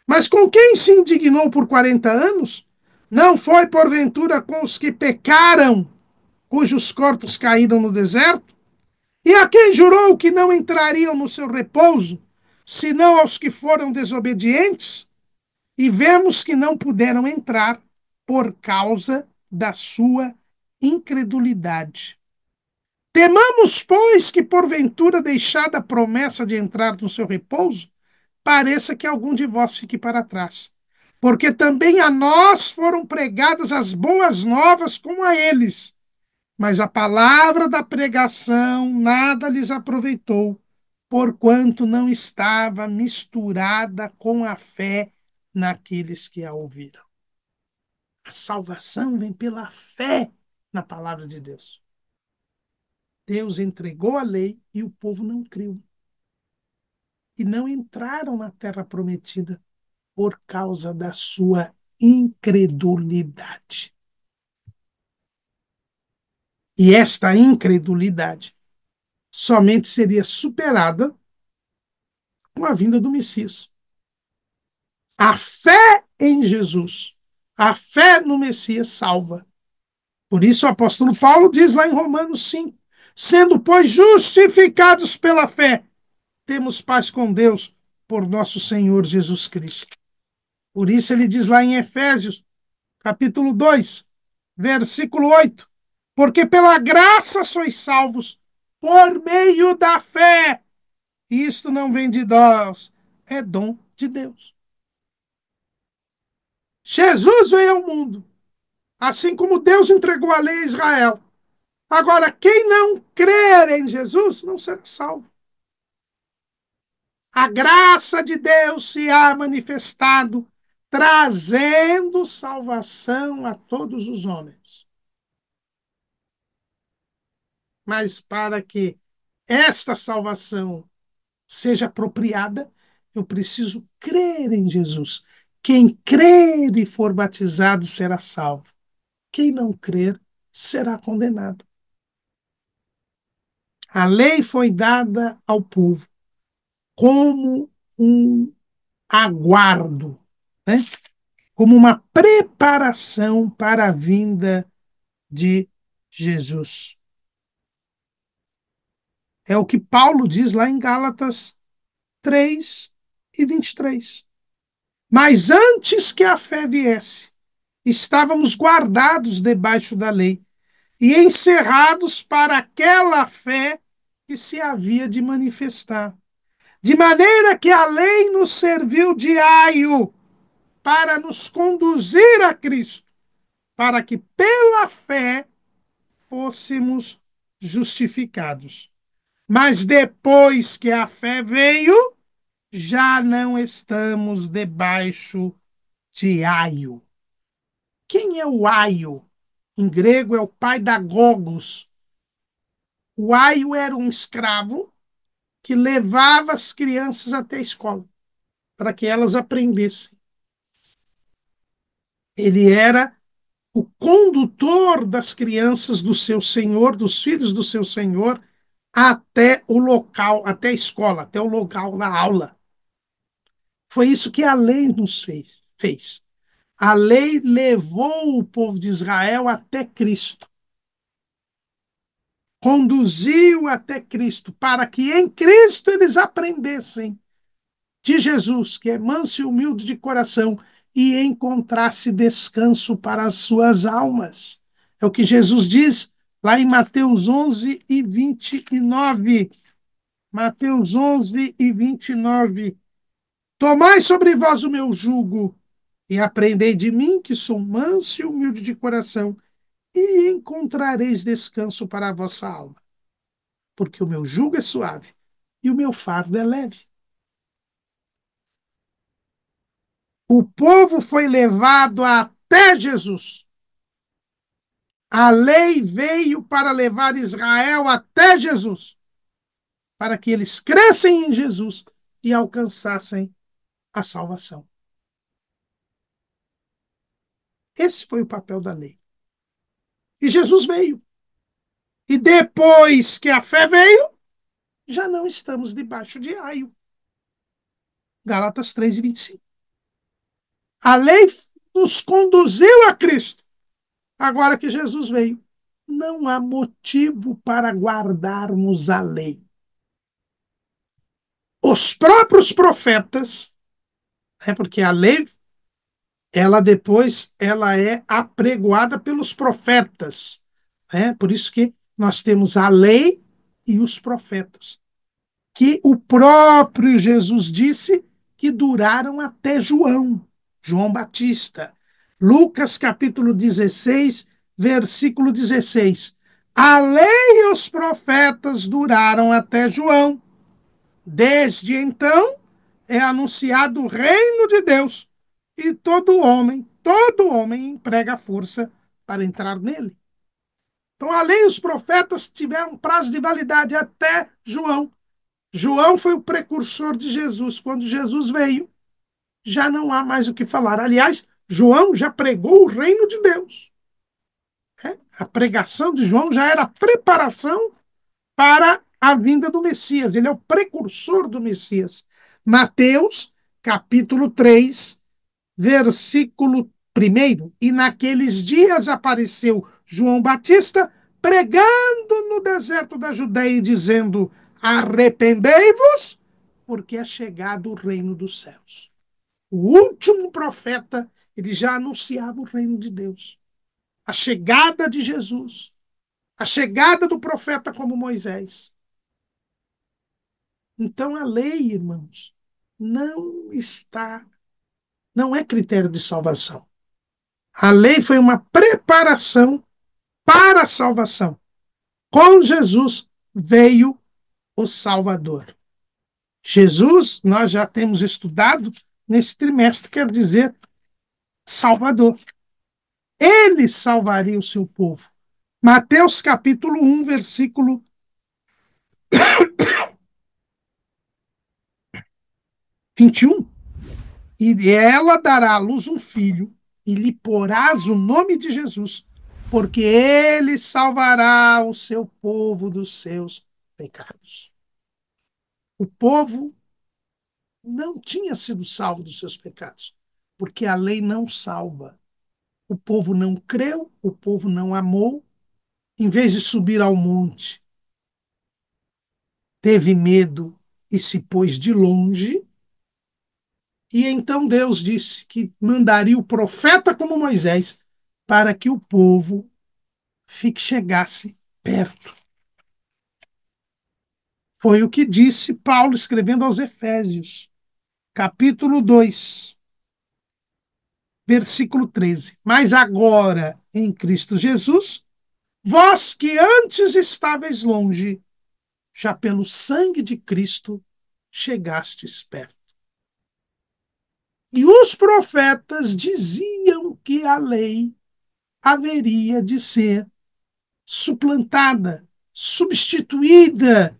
Mas com quem se indignou por 40 anos? Não foi porventura com os que pecaram, cujos corpos caíram no deserto? E a quem jurou que não entrariam no seu repouso, senão aos que foram desobedientes? E vemos que não puderam entrar por causa da sua incredulidade. Temamos, pois, que porventura, deixada a promessa de entrar no seu repouso, pareça que algum de vós fique para trás. Porque também a nós foram pregadas as boas novas como a eles. Mas a palavra da pregação nada lhes aproveitou, porquanto não estava misturada com a fé naqueles que a ouviram. A salvação vem pela fé na palavra de Deus. Deus entregou a lei e o povo não creu. E não entraram na terra prometida por causa da sua incredulidade. E esta incredulidade somente seria superada com a vinda do Messias. A fé em Jesus, a fé no Messias salva. Por isso o apóstolo Paulo diz lá em Romanos 5, sendo, pois, justificados pela fé, temos paz com Deus por nosso Senhor Jesus Cristo. Por isso ele diz lá em Efésios, capítulo 2, versículo 8, porque pela graça sois salvos por meio da fé. Isto não vem de nós, é dom de Deus. Jesus veio ao mundo, assim como Deus entregou a lei a Israel. Agora, quem não crer em Jesus não será salvo. A graça de Deus se há manifestado, trazendo salvação a todos os homens. Mas para que esta salvação seja apropriada, eu preciso crer em Jesus. Quem crer e for batizado será salvo. Quem não crer será condenado. A lei foi dada ao povo como um aguardo, né? Como uma preparação para a vinda de Jesus. É o que Paulo diz lá em Gálatas 3:23. Mas antes que a fé viesse, estávamos guardados debaixo da lei e encerrados para aquela fé que se havia de manifestar. De maneira que a lei nos serviu de aio para nos conduzir a Cristo, para que pela fé fôssemos justificados. Mas depois que a fé veio, já não estamos debaixo de aio. Quem é o aio? Em grego é o pai da Gogos. O aio era um escravo que levava as crianças até a escola, para que elas aprendessem. Ele era o condutor das crianças do seu senhor, dos filhos do seu senhor, até o local, até a escola, até o local da aula. Foi isso que a lei nos fez. A lei levou o povo de Israel até Cristo, conduziu até Cristo, para que em Cristo eles aprendessem de Jesus, que é manso e humilde de coração, e encontrasse descanso para as suas almas. É o que Jesus diz lá em Mateus 11:29. Mateus 11:29. Tomai sobre vós o meu jugo e aprendei de mim, que sou manso e humilde de coração, e encontrareis descanso para a vossa alma, porque o meu jugo é suave e o meu fardo é leve. O povo foi levado até Jesus. A lei veio para levar Israel até Jesus, para que eles crescem em Jesus e alcançassem a salvação. Esse foi o papel da lei. E Jesus veio. E depois que a fé veio, já não estamos debaixo de aio. Gálatas 3:25. A lei nos conduziu a Cristo. Agora que Jesus veio, não há motivo para guardarmos a lei. Os próprios profetas, porque a lei, ela é apregoada pelos profetas, por isso que nós temos a lei e os profetas, que o próprio Jesus disse que duraram até João Batista. Lucas capítulo 16, versículo 16. A lei e os profetas duraram até João. Desde então é anunciado o reino de Deus e todo homem emprega força para entrar nele. Então, a lei e os profetas tiveram prazo de validade até João. João foi o precursor de Jesus. Quando Jesus veio, já não há mais o que falar. Aliás, João já pregou o reino de Deus. A pregação de João já era preparação para a vinda do Messias. Ele é o precursor do Messias. Mateus, capítulo 3, versículo 1. E naqueles dias apareceu João Batista pregando no deserto da Judeia e dizendo: arrependei-vos, porque é chegado o reino dos céus. O último profeta, ele já anunciava o reino de Deus. A chegada de Jesus. A chegada do profeta como Moisés. Então a lei, irmãos, não é critério de salvação. A lei foi uma preparação para a salvação. Com Jesus veio o Salvador. Jesus, nós já temos estudado nesse trimestre, quer dizer Salvador. Ele salvaria o seu povo. Mateus capítulo 1, versículo 21. E ela dará à luz um filho, e lhe porás o nome de Jesus, porque ele salvará o seu povo dos seus pecados. O povo não tinha sido salvo dos seus pecados, porque a lei não salva. O povo não creu, o povo não amou. Em vez de subir ao monte, teve medo e se pôs de longe. E então Deus disse que mandaria o profeta como Moisés para que o povo chegasse perto. Foi o que disse Paulo escrevendo aos Efésios, capítulo 2, versículo 13. Mas agora, em Cristo Jesus, vós que antes estáveis longe, já pelo sangue de Cristo chegastes perto. E os profetas diziam que a lei haveria de ser suplantada, substituída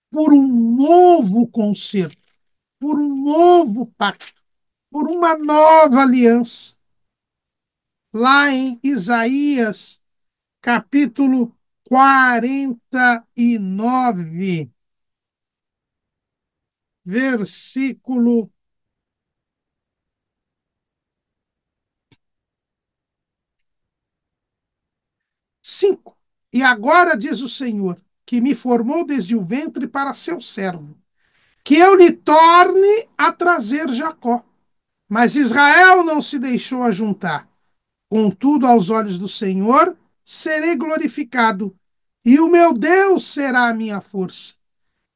por um novo concerto, por um novo pacto, por uma nova aliança. Lá em Isaías, capítulo 49, versículo 5. E agora diz o Senhor, que me formou desde o ventre para seu servo, que eu lhe torne a trazer Jacó. Mas Israel não se deixou ajuntar. Contudo, aos olhos do Senhor, serei glorificado, e o meu Deus será a minha força.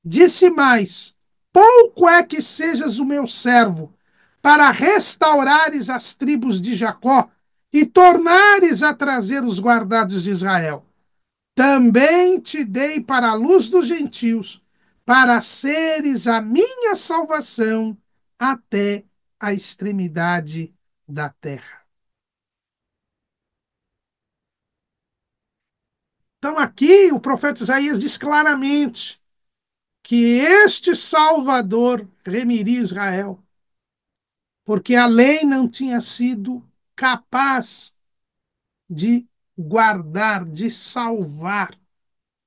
Disse mais: pouco é que sejas o meu servo, para restaurares as tribos de Jacó e tornares a trazer os guardados de Israel. Também te dei para a luz dos gentios, para seres a minha salvação até a extremidade da terra. Então, aqui o profeta Isaías diz claramente que este Salvador remiria Israel, porque a lei não tinha sido capaz de guardar, de salvar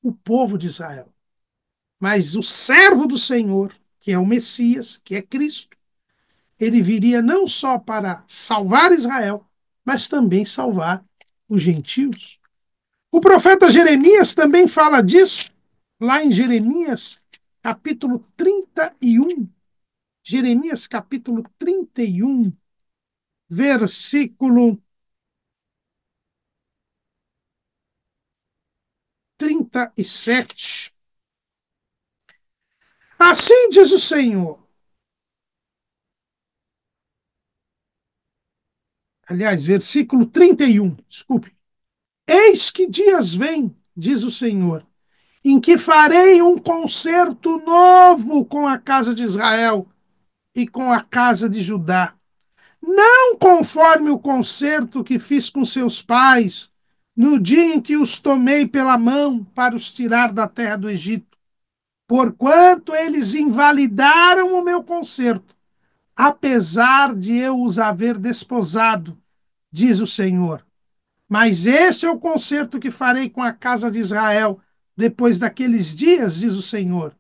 o povo de Israel. Mas o servo do Senhor, que é o Messias, que é Cristo, ele viria não só para salvar Israel, mas também salvar os gentios. O profeta Jeremias também fala disso, lá em Jeremias, capítulo 31. Jeremias, capítulo 31, versículo 37. Assim diz o Senhor. Aliás, versículo 31, desculpe. Eis que dias vêm, diz o Senhor, em que farei um concerto novo com a casa de Israel e com a casa de Judá. Não conforme o concerto que fiz com seus pais, no dia em que os tomei pela mão para os tirar da terra do Egito, porquanto eles invalidaram o meu concerto, apesar de eu os haver desposado, diz o Senhor. Mas este é o concerto que farei com a casa de Israel depois daqueles dias, diz o Senhor.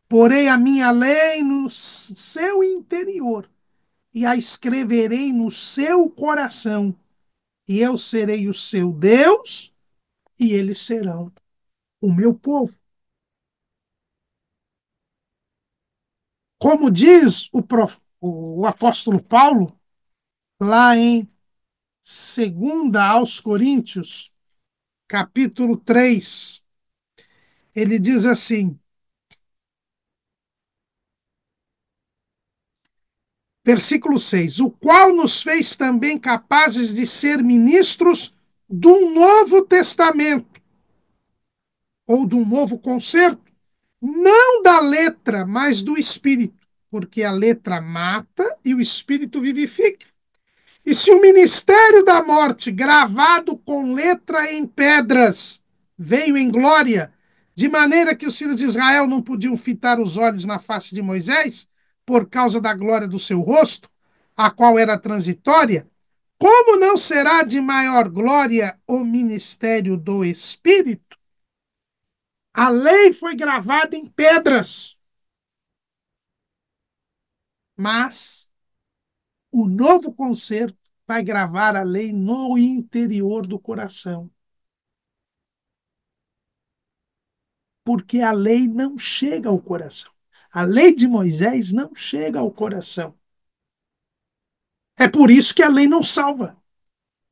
Porei a minha lei no seu interior e a escreverei no seu coração, e eu serei o seu Deus, e eles serão o meu povo. Como diz o apóstolo Paulo, lá em 2 aos Coríntios, capítulo 3, ele diz assim, versículo 6, o qual nos fez também capazes de ser ministros de um novo testamento, ou de um novo concerto, não da letra, mas do espírito, porque a letra mata e o espírito vivifica. E se o ministério da morte, gravado com letra em pedras, veio em glória, de maneira que os filhos de Israel não podiam fitar os olhos na face de Moisés, por causa da glória do seu rosto, a qual era transitória, como não será de maior glória o ministério do Espírito? A lei foi gravada em pedras, mas o novo concerto vai gravar a lei no interior do coração. Porque a lei não chega ao coração. A lei de Moisés não chega ao coração. É por isso que a lei não salva.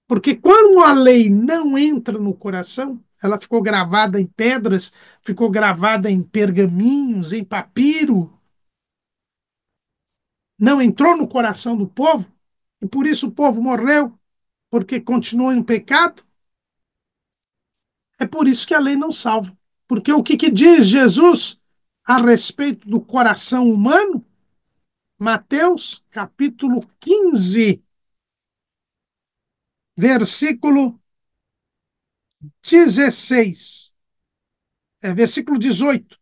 Porque quando a lei não entra no coração, ela ficou gravada em pedras, ficou gravada em pergaminhos, em papiro, não entrou no coração do povo, e por isso o povo morreu, porque continuou em pecado. É por isso que a lei não salva. Porque o que diz Jesus a respeito do coração humano? Mateus, capítulo 15, versículo 16. Versículo 18.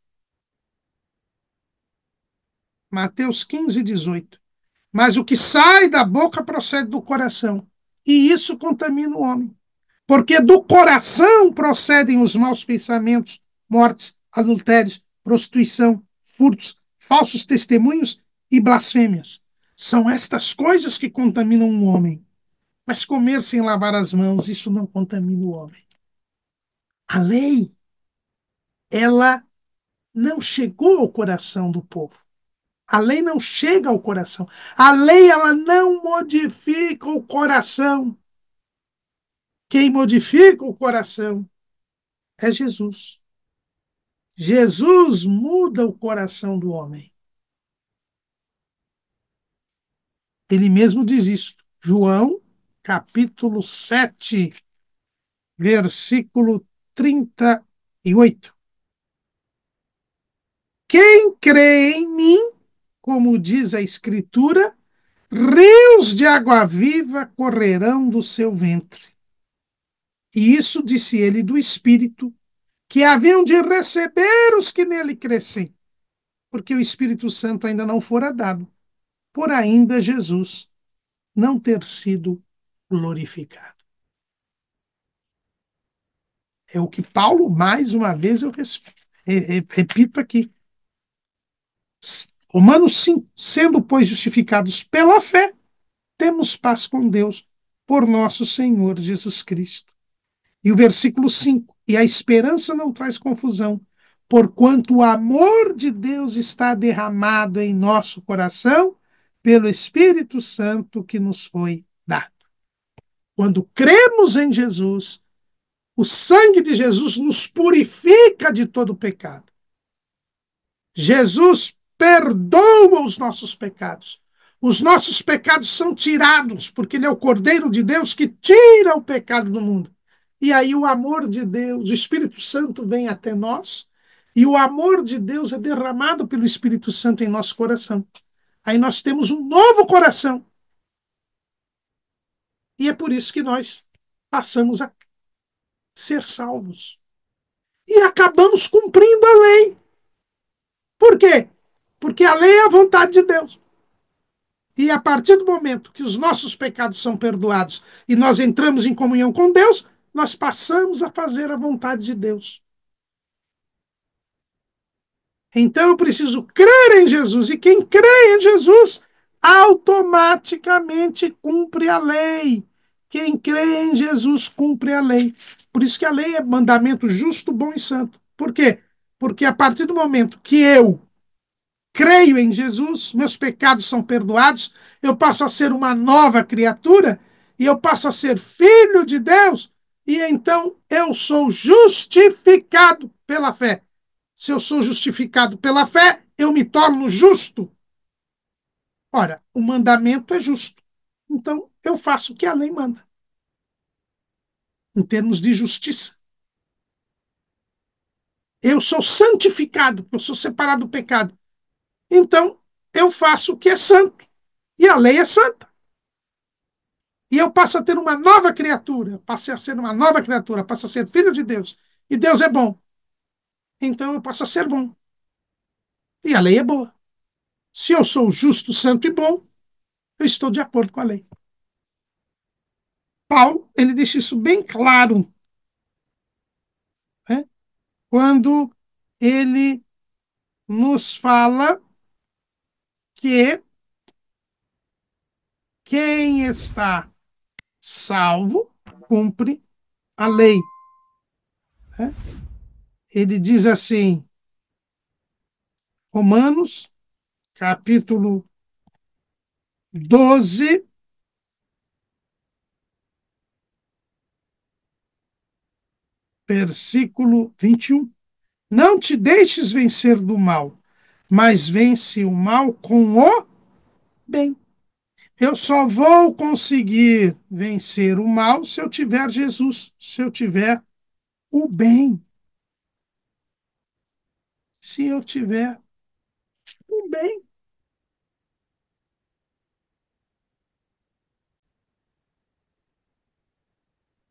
Mateus 15, 18. Mas o que sai da boca procede do coração, e isso contamina o homem. Porque do coração procedem os maus pensamentos, mortes, adultérios, prostituição, furtos, falsos testemunhos e blasfêmias. São estas coisas que contaminam o homem. Mas comer sem lavar as mãos, isso não contamina o homem. A lei, ela não chegou ao coração do povo. A lei não chega ao coração. A lei, ela não modifica o coração. Quem modifica o coração é Jesus. Jesus muda o coração do homem. Ele mesmo diz isso. João, capítulo 7, versículo 38. Quem crê em mim, como diz a Escritura, rios de água viva correrão do seu ventre. E isso disse ele do Espírito, que haviam de receber os que nele crescem, porque o Espírito Santo ainda não fora dado, por ainda Jesus não ter sido glorificado. É o que Paulo, mais uma vez, eu repito aqui. Romanos 5, sendo, pois, justificados pela fé, temos paz com Deus por nosso Senhor Jesus Cristo. E o versículo 5, e a esperança não traz confusão, porquanto o amor de Deus está derramado em nosso coração pelo Espírito Santo que nos foi dado. Quando cremos em Jesus, o sangue de Jesus nos purifica de todo pecado. Jesus perdoa os nossos pecados. Os nossos pecados são tirados, porque Ele é o Cordeiro de Deus que tira o pecado do mundo. E aí o amor de Deus, o Espírito Santo vem até nós, e o amor de Deus é derramado pelo Espírito Santo em nosso coração. Aí nós temos um novo coração. E é por isso que nós passamos a ser salvos. E acabamos cumprindo a lei. Por quê? Porque a lei é a vontade de Deus. E a partir do momento que os nossos pecados são perdoados e nós entramos em comunhão com Deus, nós passamos a fazer a vontade de Deus. Então eu preciso crer em Jesus. E quem crê em Jesus automaticamente cumpre a lei. Quem crê em Jesus cumpre a lei. Por isso que a lei é mandamento justo, bom e santo. Por quê? Porque a partir do momento que eu creio em Jesus, meus pecados são perdoados, eu passo a ser uma nova criatura e eu passo a ser filho de Deus, e então eu sou justificado pela fé. Se eu sou justificado pela fé, eu me torno justo. Ora, o mandamento é justo. Então eu faço o que a lei manda, em termos de justiça. Eu sou santificado, eu sou separado do pecado. Então eu faço o que é santo. E a lei é santa. E eu passo a ter uma nova criatura, passo a ser uma nova criatura, passo a ser filho de Deus. E Deus é bom. Então eu passo a ser bom. E a lei é boa. Se eu sou justo, santo e bom, eu estou de acordo com a lei. Paulo, ele deixa isso bem claro, né? Quando ele nos fala que quem está salvo cumpre a lei, né? Ele diz assim, Romanos, capítulo 12, versículo 21. Não te deixes vencer do mal, mas vence o mal com o bem. Eu só vou conseguir vencer o mal se eu tiver Jesus, se eu tiver o bem, se eu tiver o bem.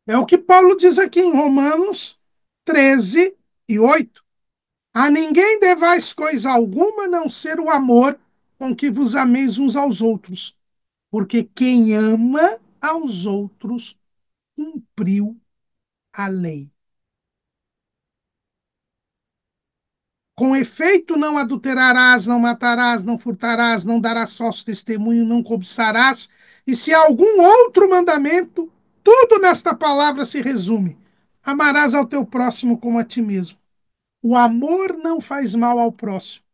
É o que Paulo diz aqui em Romanos 13:8. A ninguém devais coisa alguma a não ser o amor com que vos ameis uns aos outros, porque quem ama aos outros cumpriu a lei. Com efeito, não adulterarás, não matarás, não furtarás, não darás falso testemunho, não cobiçarás. E se há algum outro mandamento, tudo nesta palavra se resume: amarás ao teu próximo como a ti mesmo. O amor não faz mal ao próximo,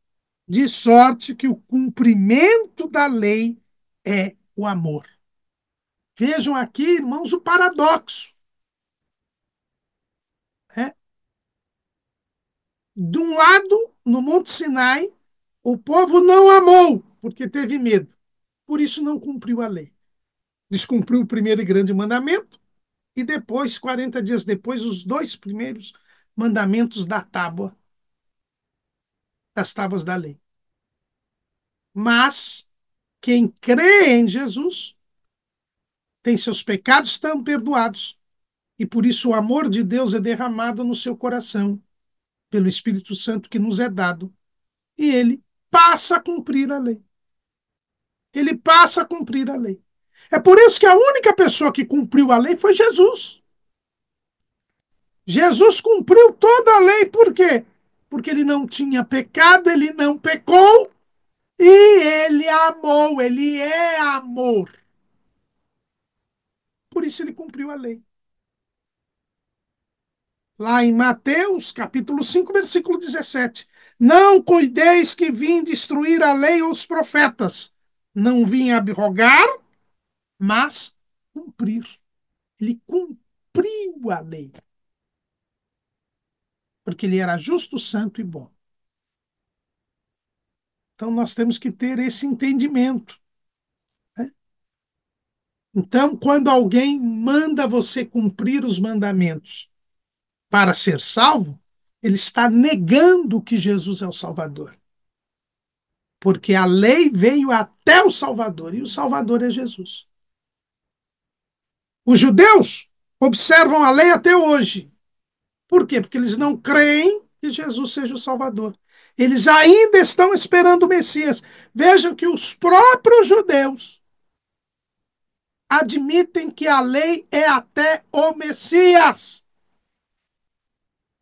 de sorte que o cumprimento da lei é o amor. Vejam aqui, irmãos, o paradoxo. Né? De um lado, no Monte Sinai, o povo não amou, porque teve medo. Por isso não cumpriu a lei. Descumpriu o primeiro e grande mandamento, e depois, 40 dias depois, os dois primeiros mandamentos das tábuas da lei. Mas quem crê em Jesus tem seus pecados tão perdoados, e por isso o amor de Deus é derramado no seu coração, pelo Espírito Santo que nos é dado, e ele passa a cumprir a lei. Ele passa a cumprir a lei. É por isso que a única pessoa que cumpriu a lei foi Jesus. Jesus cumpriu toda a lei, por quê? Porque ele não tinha pecado, ele não pecou e ele amou, ele é amor. Por isso ele cumpriu a lei. Lá em Mateus, capítulo 5, versículo 17. Não cuideis que vim destruir a lei ou os profetas. Não vim abrogar, mas cumprir. Ele cumpriu a lei. Porque ele era justo, santo e bom. Então nós temos que ter esse entendimento. Né? Então, quando alguém manda você cumprir os mandamentos para ser salvo, ele está negando que Jesus é o Salvador. Porque a lei veio até o Salvador, e o Salvador é Jesus. Os judeus observam a lei até hoje. Por quê? Porque eles não creem que Jesus seja o Salvador. Eles ainda estão esperando o Messias. Vejam que os próprios judeus admitem que a lei é até o Messias.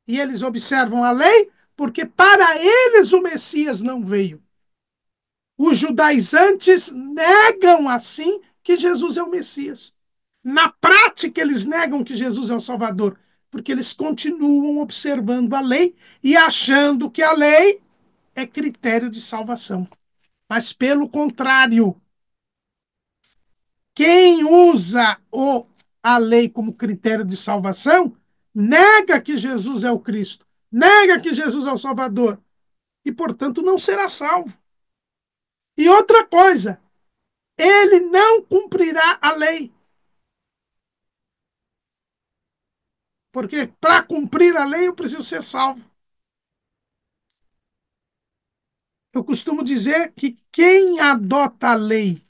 E eles observam a lei porque para eles o Messias não veio. Os judaizantes negam assim que Jesus é o Messias. Na prática, eles negam que Jesus é o Salvador, porque eles continuam observando a lei e achando que a lei é critério de salvação. Mas, pelo contrário, quem usa a lei como critério de salvação nega que Jesus é o Cristo, nega que Jesus é o Salvador e, portanto, não será salvo. E outra coisa, ele não cumprirá a lei. Porque para cumprir a lei eu preciso ser salvo. Eu costumo dizer que quem adota a lei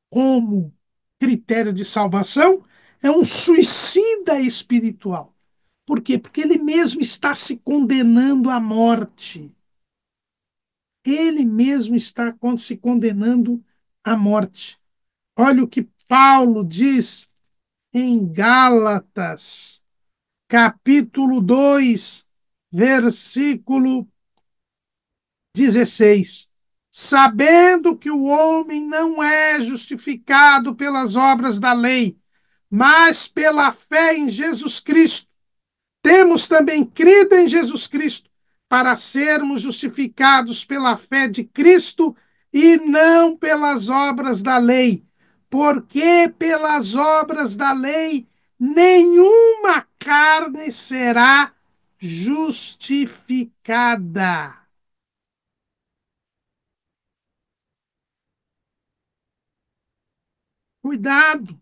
como critério de salvação é um suicida espiritual. Por quê? Porque ele mesmo está se condenando à morte. Ele mesmo está se condenando à morte. Olha o que Paulo diz em Gálatas, capítulo 2, versículo 16. Sabendo que o homem não é justificado pelas obras da lei, mas pela fé em Jesus Cristo. Temos também crido em Jesus Cristo para sermos justificados pela fé de Cristo e não pelas obras da lei, porque pelas obras da lei nenhuma carne será justificada. Cuidado!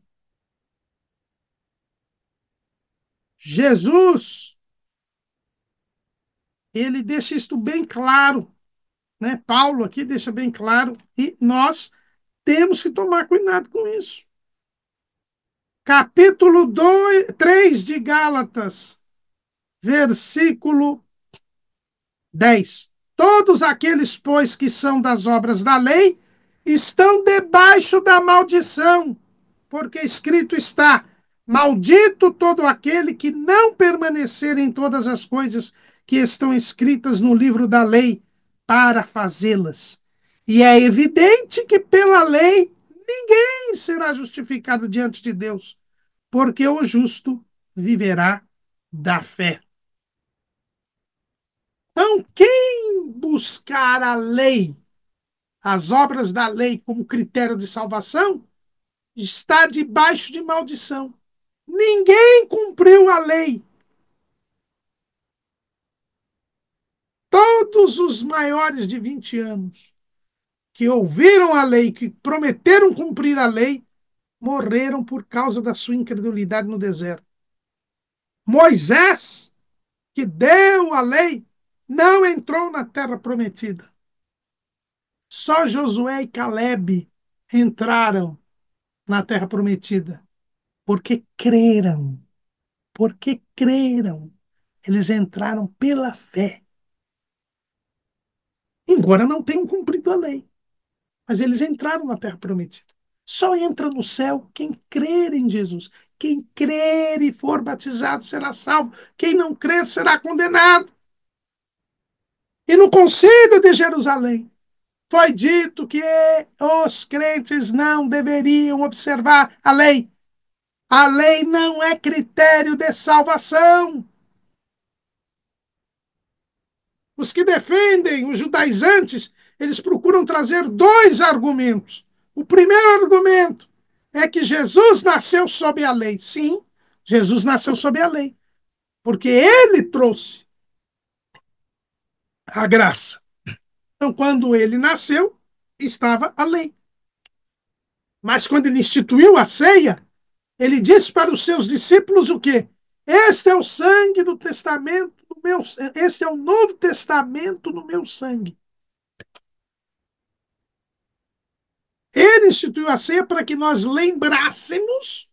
Jesus, ele deixa isto bem claro, né? Paulo aqui deixa bem claro, e nós temos que tomar cuidado com isso. Capítulo 3 de Gálatas, versículo 10. Todos aqueles, pois, que são das obras da lei, estão debaixo da maldição, porque escrito está: maldito todo aquele que não permanecer em todas as coisas que estão escritas no livro da lei para fazê-las. E é evidente que pela lei ninguém será justificado diante de Deus, porque o justo viverá da fé. Então, quem buscar a lei, as obras da lei como critério de salvação, está debaixo de maldição. Ninguém cumpriu a lei. Todos os maiores de 20 anos que ouviram a lei, que prometeram cumprir a lei, morreram por causa da sua incredulidade no deserto. Moisés, que deu a lei, não entrou na terra prometida. Só Josué e Caleb entraram na terra prometida, porque creram. Porque creram. Eles entraram pela fé. Embora não tenham cumprido a lei, mas eles entraram na terra prometida. Só entra no céu quem crer em Jesus. Quem crer e for batizado será salvo. Quem não crer será condenado. E no concílio de Jerusalém foi dito que os crentes não deveriam observar a lei. A lei não é critério de salvação. Os que defendem os judaizantes, eles procuram trazer dois argumentos. O primeiro argumento é que Jesus nasceu sob a lei. Sim, Jesus nasceu sob a lei, porque ele trouxe a graça. Então, quando ele nasceu, estava a lei. Mas quando ele instituiu a ceia, ele disse para os seus discípulos o quê? Este é o sangue do testamento do meu, este é o novo testamento no meu sangue. Ele instituiu a ceia para que nós lembrássemos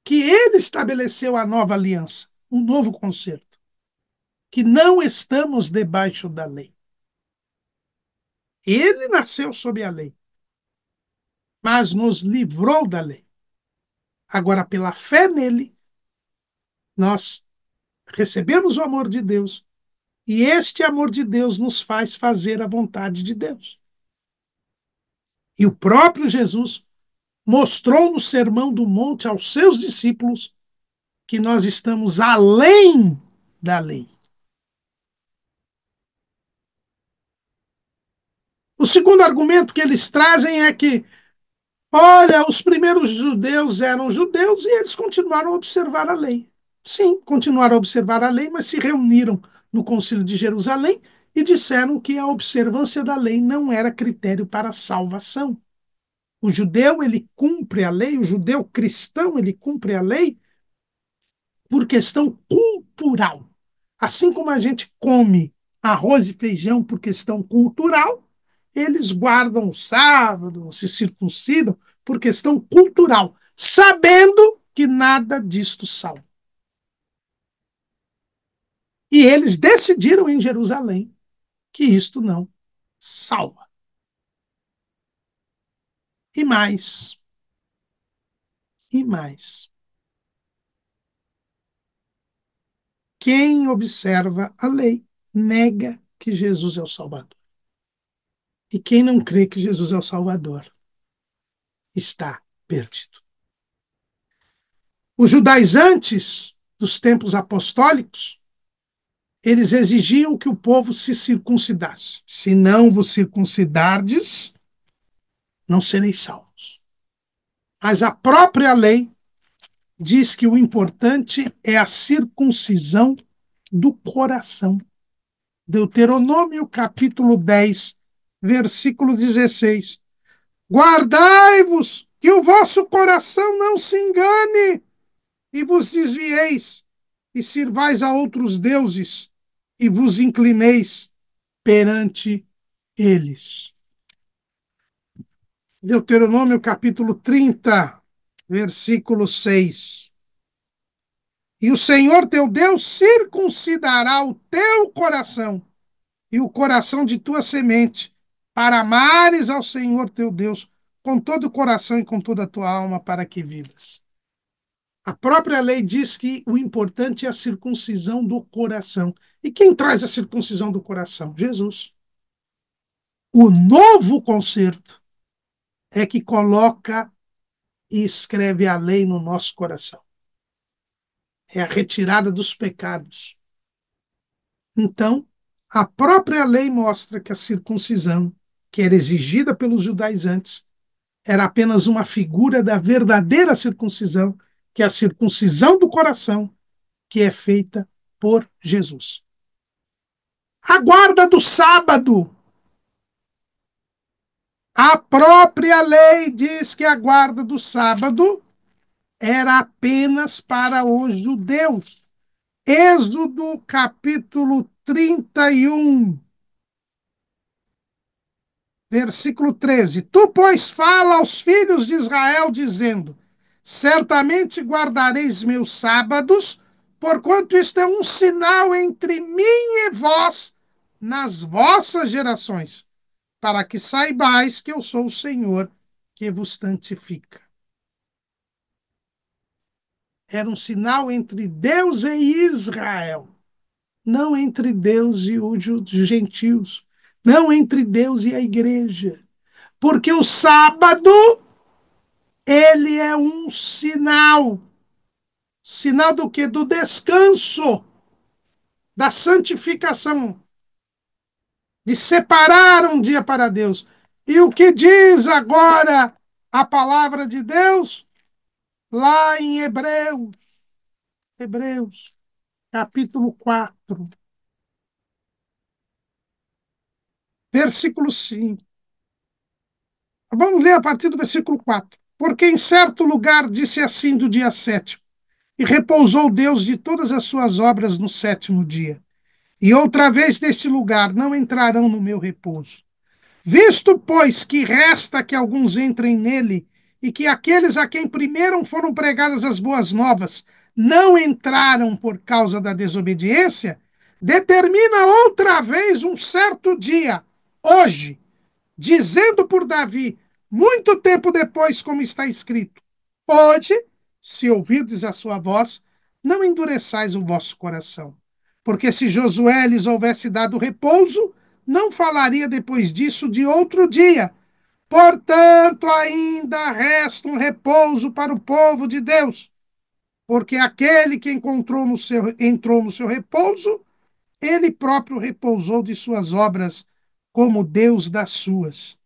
que ele estabeleceu a nova aliança, um novo concerto, que não estamos debaixo da lei. Ele nasceu sob a lei, mas nos livrou da lei. Agora, pela fé nele, nós recebemos o amor de Deus, e este amor de Deus nos faz fazer a vontade de Deus. E o próprio Jesus mostrou no Sermão do Monte aos seus discípulos que nós estamos além da lei. O segundo argumento que eles trazem é que, olha, os primeiros judeus eram judeus e eles continuaram a observar a lei. Sim, continuaram a observar a lei, mas se reuniram no Concílio de Jerusalém e disseram que a observância da lei não era critério para a salvação. O judeu, ele cumpre a lei, o judeu cristão, ele cumpre a lei por questão cultural. Assim como a gente come arroz e feijão por questão cultural, eles guardam o sábado, se circuncidam por questão cultural, sabendo que nada disto salva. E eles decidiram em Jerusalém que isto não salva. E mais, e mais. Quem observa a lei nega que Jesus é o Salvador. E quem não crê que Jesus é o Salvador está perdido. Os judaizantes dos tempos apostólicos, eles exigiam que o povo se circuncidasse. Se não vos circuncidardes, não sereis salvos. Mas a própria lei diz que o importante é a circuncisão do coração. Deuteronômio capítulo 10, versículo 16. Guardai-vos que o vosso coração não se engane e vos desvieis e sirvais a outros deuses e vos inclineis perante eles. Deuteronômio capítulo 30, versículo 6. E o Senhor teu Deus circuncidará o teu coração e o coração de tua semente, para amares ao Senhor teu Deus com todo o coração e com toda a tua alma, para que vivas. A própria lei diz que o importante é a circuncisão do coração. E quem traz a circuncisão do coração? Jesus. O novo concerto é que coloca e escreve a lei no nosso coração. É a retirada dos pecados. Então, a própria lei mostra que a circuncisão, que era exigida pelos judaizantes, era apenas uma figura da verdadeira circuncisão, que é a circuncisão do coração, que é feita por Jesus. A guarda do sábado. A própria lei diz que a guarda do sábado era apenas para os judeus. Êxodo capítulo 31, versículo 13. Tu, pois, fala aos filhos de Israel, dizendo: certamente guardareis meus sábados, porquanto isto é um sinal entre mim e vós nas vossas gerações, para que saibais que eu sou o Senhor que vos santifica. Era um sinal entre Deus e Israel, não entre Deus e os gentios, não entre Deus e a igreja. Porque o sábado, ele é um sinal. Sinal do quê? Do descanso, da santificação, de separar um dia para Deus. E o que diz agora a palavra de Deus? Lá em Hebreus, capítulo 4, versículo 5. Vamos ler a partir do versículo 4. Porque em certo lugar disse assim do dia sétimo, e repousou Deus de todas as suas obras no sétimo dia. E outra vez deste lugar não entrarão no meu repouso. Visto, pois, que resta que alguns entrem nele, e que aqueles a quem primeiro foram pregadas as boas novas não entraram por causa da desobediência, determina outra vez um certo dia, hoje, dizendo por Davi, muito tempo depois, como está escrito: hoje, se ouvirdes a sua voz, não endureçais o vosso coração. Porque se Josué lhes houvesse dado repouso, não falaria depois disso de outro dia. Portanto, ainda resta um repouso para o povo de Deus, porque aquele que entrou no seu repouso, ele próprio repousou de suas obras, como Deus das suas.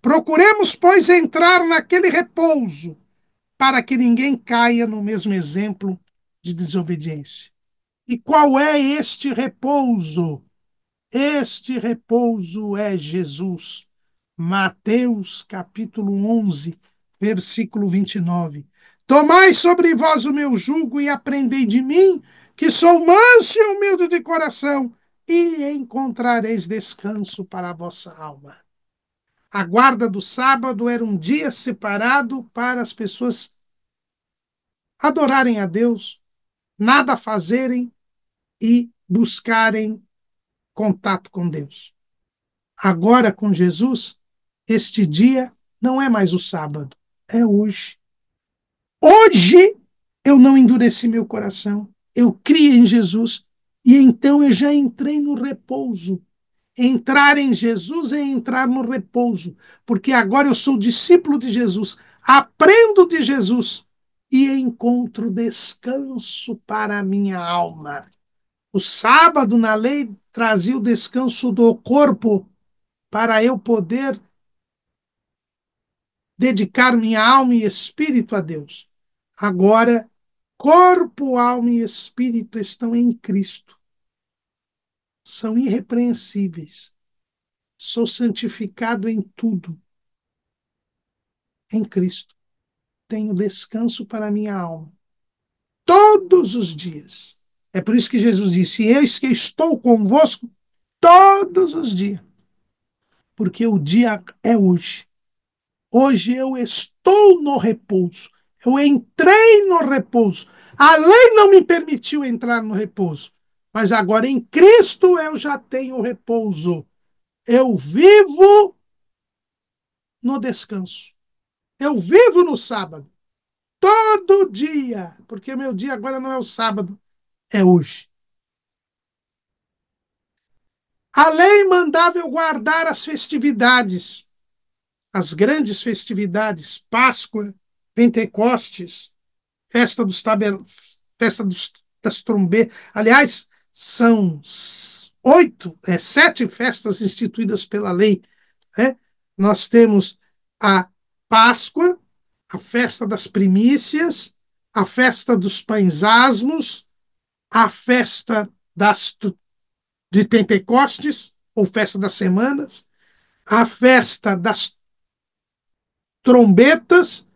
Procuremos, pois, entrar naquele repouso, para que ninguém caia no mesmo exemplo de desobediência. E qual é este repouso? Este repouso é Jesus. Mateus capítulo 11, versículo 29. Tomai sobre vós o meu jugo e aprendei de mim, que sou manso e humilde de coração, e encontrareis descanso para a vossa alma. A guarda do sábado era um dia separado para as pessoas adorarem a Deus, nada fazerem e buscarem contato com Deus. Agora, com Jesus, este dia não é mais o sábado, é hoje. Hoje eu não endureci meu coração, eu criei em Jesus e então eu já entrei no repouso. Entrar em Jesus é entrar no repouso, porque agora eu sou discípulo de Jesus, aprendo de Jesus e encontro descanso para a minha alma. O sábado na lei trazia o descanso do corpo para eu poder dedicar minha alma e espírito a Deus. Agora, corpo, alma e espírito estão em Cristo. São irrepreensíveis. Sou santificado em tudo em Cristo. Tenho descanso para a minha alma. Todos os dias. É por isso que Jesus disse: Eis que estou convosco todos os dias. Porque o dia é hoje. Hoje eu estou no repouso. Eu entrei no repouso. A lei não me permitiu entrar no repouso. Mas agora em Cristo eu já tenho repouso. Eu vivo no descanso. Eu vivo no sábado. Todo dia. Porque meu dia agora não é o sábado, é hoje. A lei mandava eu guardar as festividades, as grandes festividades, Páscoa, Pentecostes, festa dos festa das trombetas. Aliás, são sete festas instituídas pela lei. Né? Nós temos a Páscoa, a festa das primícias, a festa dos pães asmos, a festa de Pentecostes, ou festa das semanas, a festa das trombetas,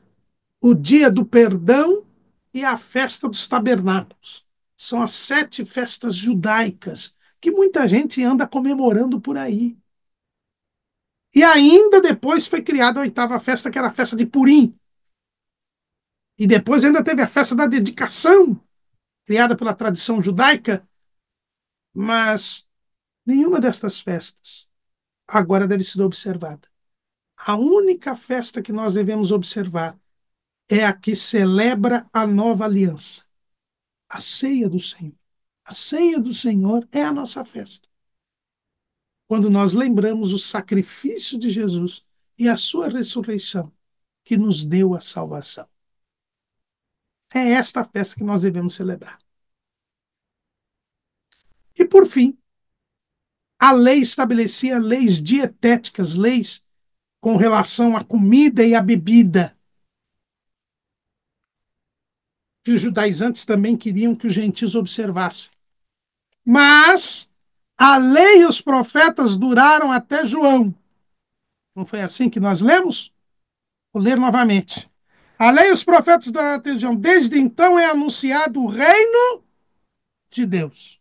o dia do perdão e a festa dos tabernáculos. São as 7 festas judaicas que muita gente anda comemorando por aí. E ainda depois foi criada a 8ª festa, que era a festa de Purim. E depois ainda teve a festa da dedicação, criada pela tradição judaica, mas nenhuma destas festas agora deve ser observada. A única festa que nós devemos observar é a que celebra a nova aliança, a ceia do Senhor. A ceia do Senhor é a nossa festa. Quando nós lembramos o sacrifício de Jesus e a sua ressurreição, que nos deu a salvação. É esta festa que nós devemos celebrar. E, por fim, a lei estabelecia leis dietéticas, leis com relação à comida e à bebida, que os judaizantes também queriam que os gentios observassem. Mas a lei e os profetas duraram até João. Não foi assim que nós lemos? Vou ler novamente. A lei e os profetas duraram até João. Desde então é anunciado o reino de Deus.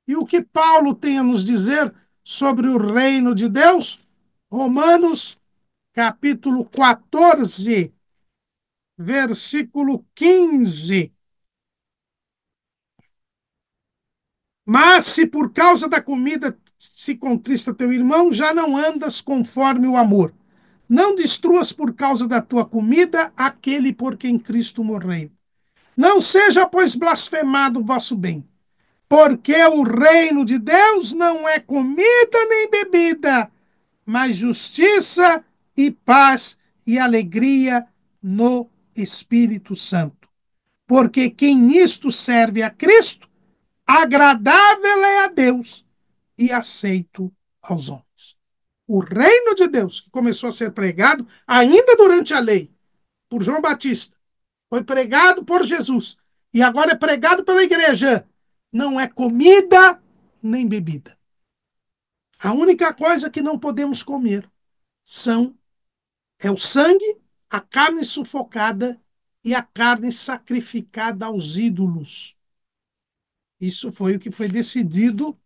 E o que Paulo tem a nos dizer sobre o reino de Deus? Romanos, capítulo 14, versículo 15. Mas se por causa da comida se contrista teu irmão, já não andas conforme o amor. Não destruas por causa da tua comida aquele por quem Cristo morreu. Não seja, pois, blasfemado o vosso bem, porque o reino de Deus não é comida nem bebida, mas justiça e paz e alegria no Espírito Santo. Porque quem nisto serve a Cristo, agradável é a Deus e aceito aos homens. O reino de Deus, que começou a ser pregado ainda durante a lei, por João Batista, foi pregado por Jesus e agora é pregado pela igreja. Não é comida nem bebida. A única coisa que não podemos comer é o sangue, a carne sufocada e a carne sacrificada aos ídolos. Isso foi o que foi decidido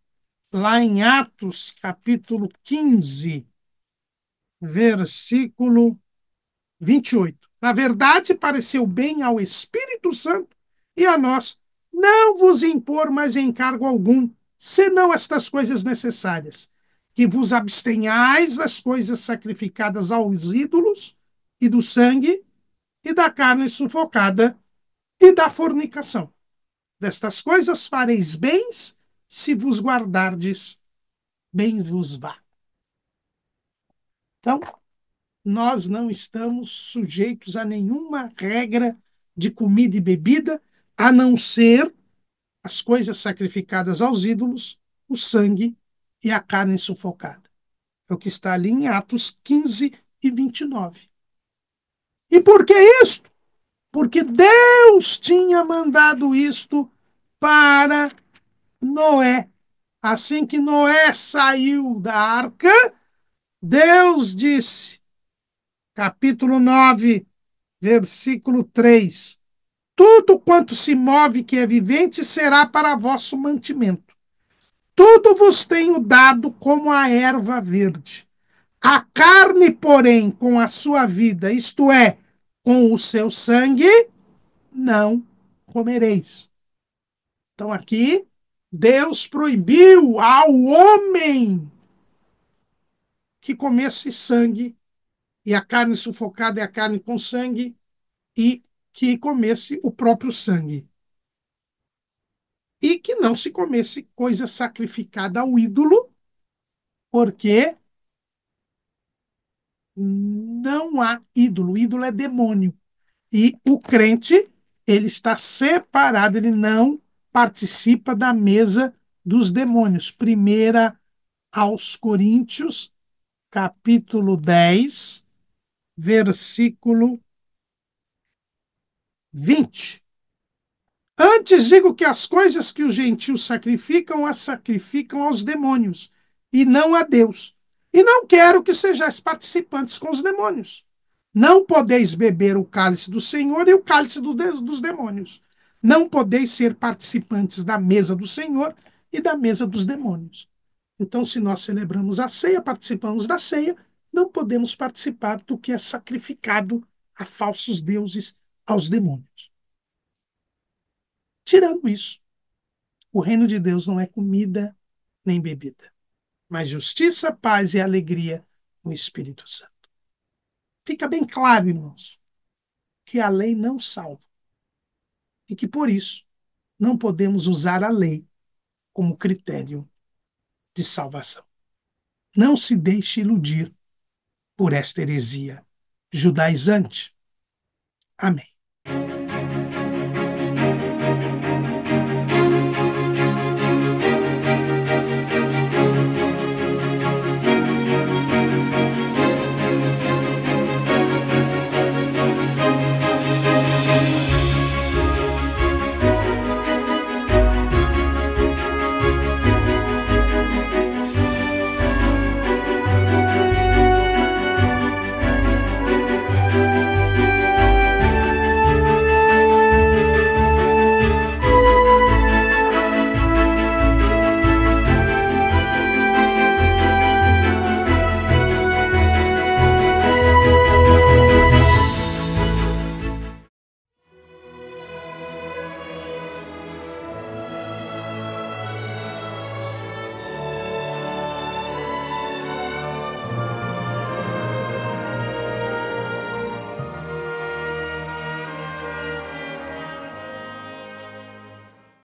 lá em Atos, capítulo 15, versículo 28. Na verdade, pareceu bem ao Espírito Santo e a nós não vos impor mais encargo algum, senão estas coisas necessárias, que vos abstenhais das coisas sacrificadas aos ídolos, e do sangue, e da carne sufocada, e da fornicação. Destas coisas fareis bens, se vos guardardes, bem vos vá. Então, nós não estamos sujeitos a nenhuma regra de comida e bebida, a não ser as coisas sacrificadas aos ídolos, o sangue e a carne sufocada. É o que está ali em Atos 15 e 29. E por que isto? Porque Deus tinha mandado isto para Noé. Assim que Noé saiu da arca, Deus disse, capítulo 9, versículo 3: tudo quanto se move que é vivente será para vosso mantimento. Tudo vos tenho dado como a erva verde. A carne, porém, com a sua vida, isto é, com o seu sangue, não comereis. Então, aqui, Deus proibiu ao homem que comesse sangue, e a carne sufocada é a carne com sangue, e que comesse o próprio sangue. E que não se comesse coisa sacrificada ao ídolo, porque não há ídolo. O ídolo é demônio. E o crente, ele está separado, ele não participa da mesa dos demônios. Primeira aos Coríntios, capítulo 10, versículo 20. Antes digo que as coisas que os gentios sacrificam, as sacrificam aos demônios, e não a Deus. E não quero que sejais participantes com os demônios. Não podeis beber o cálice do Senhor e o cálice dos demônios. Não podeis ser participantes da mesa do Senhor e da mesa dos demônios. Então, se nós celebramos a ceia, participamos da ceia, não podemos participar do que é sacrificado a falsos deuses, aos demônios. Tirando isso, o reino de Deus não é comida nem bebida, mas justiça, paz e alegria no Espírito Santo. Fica bem claro, irmãos, que a lei não salva e que, por isso, não podemos usar a lei como critério de salvação. Não se deixe iludir por esta heresia judaizante. Amém.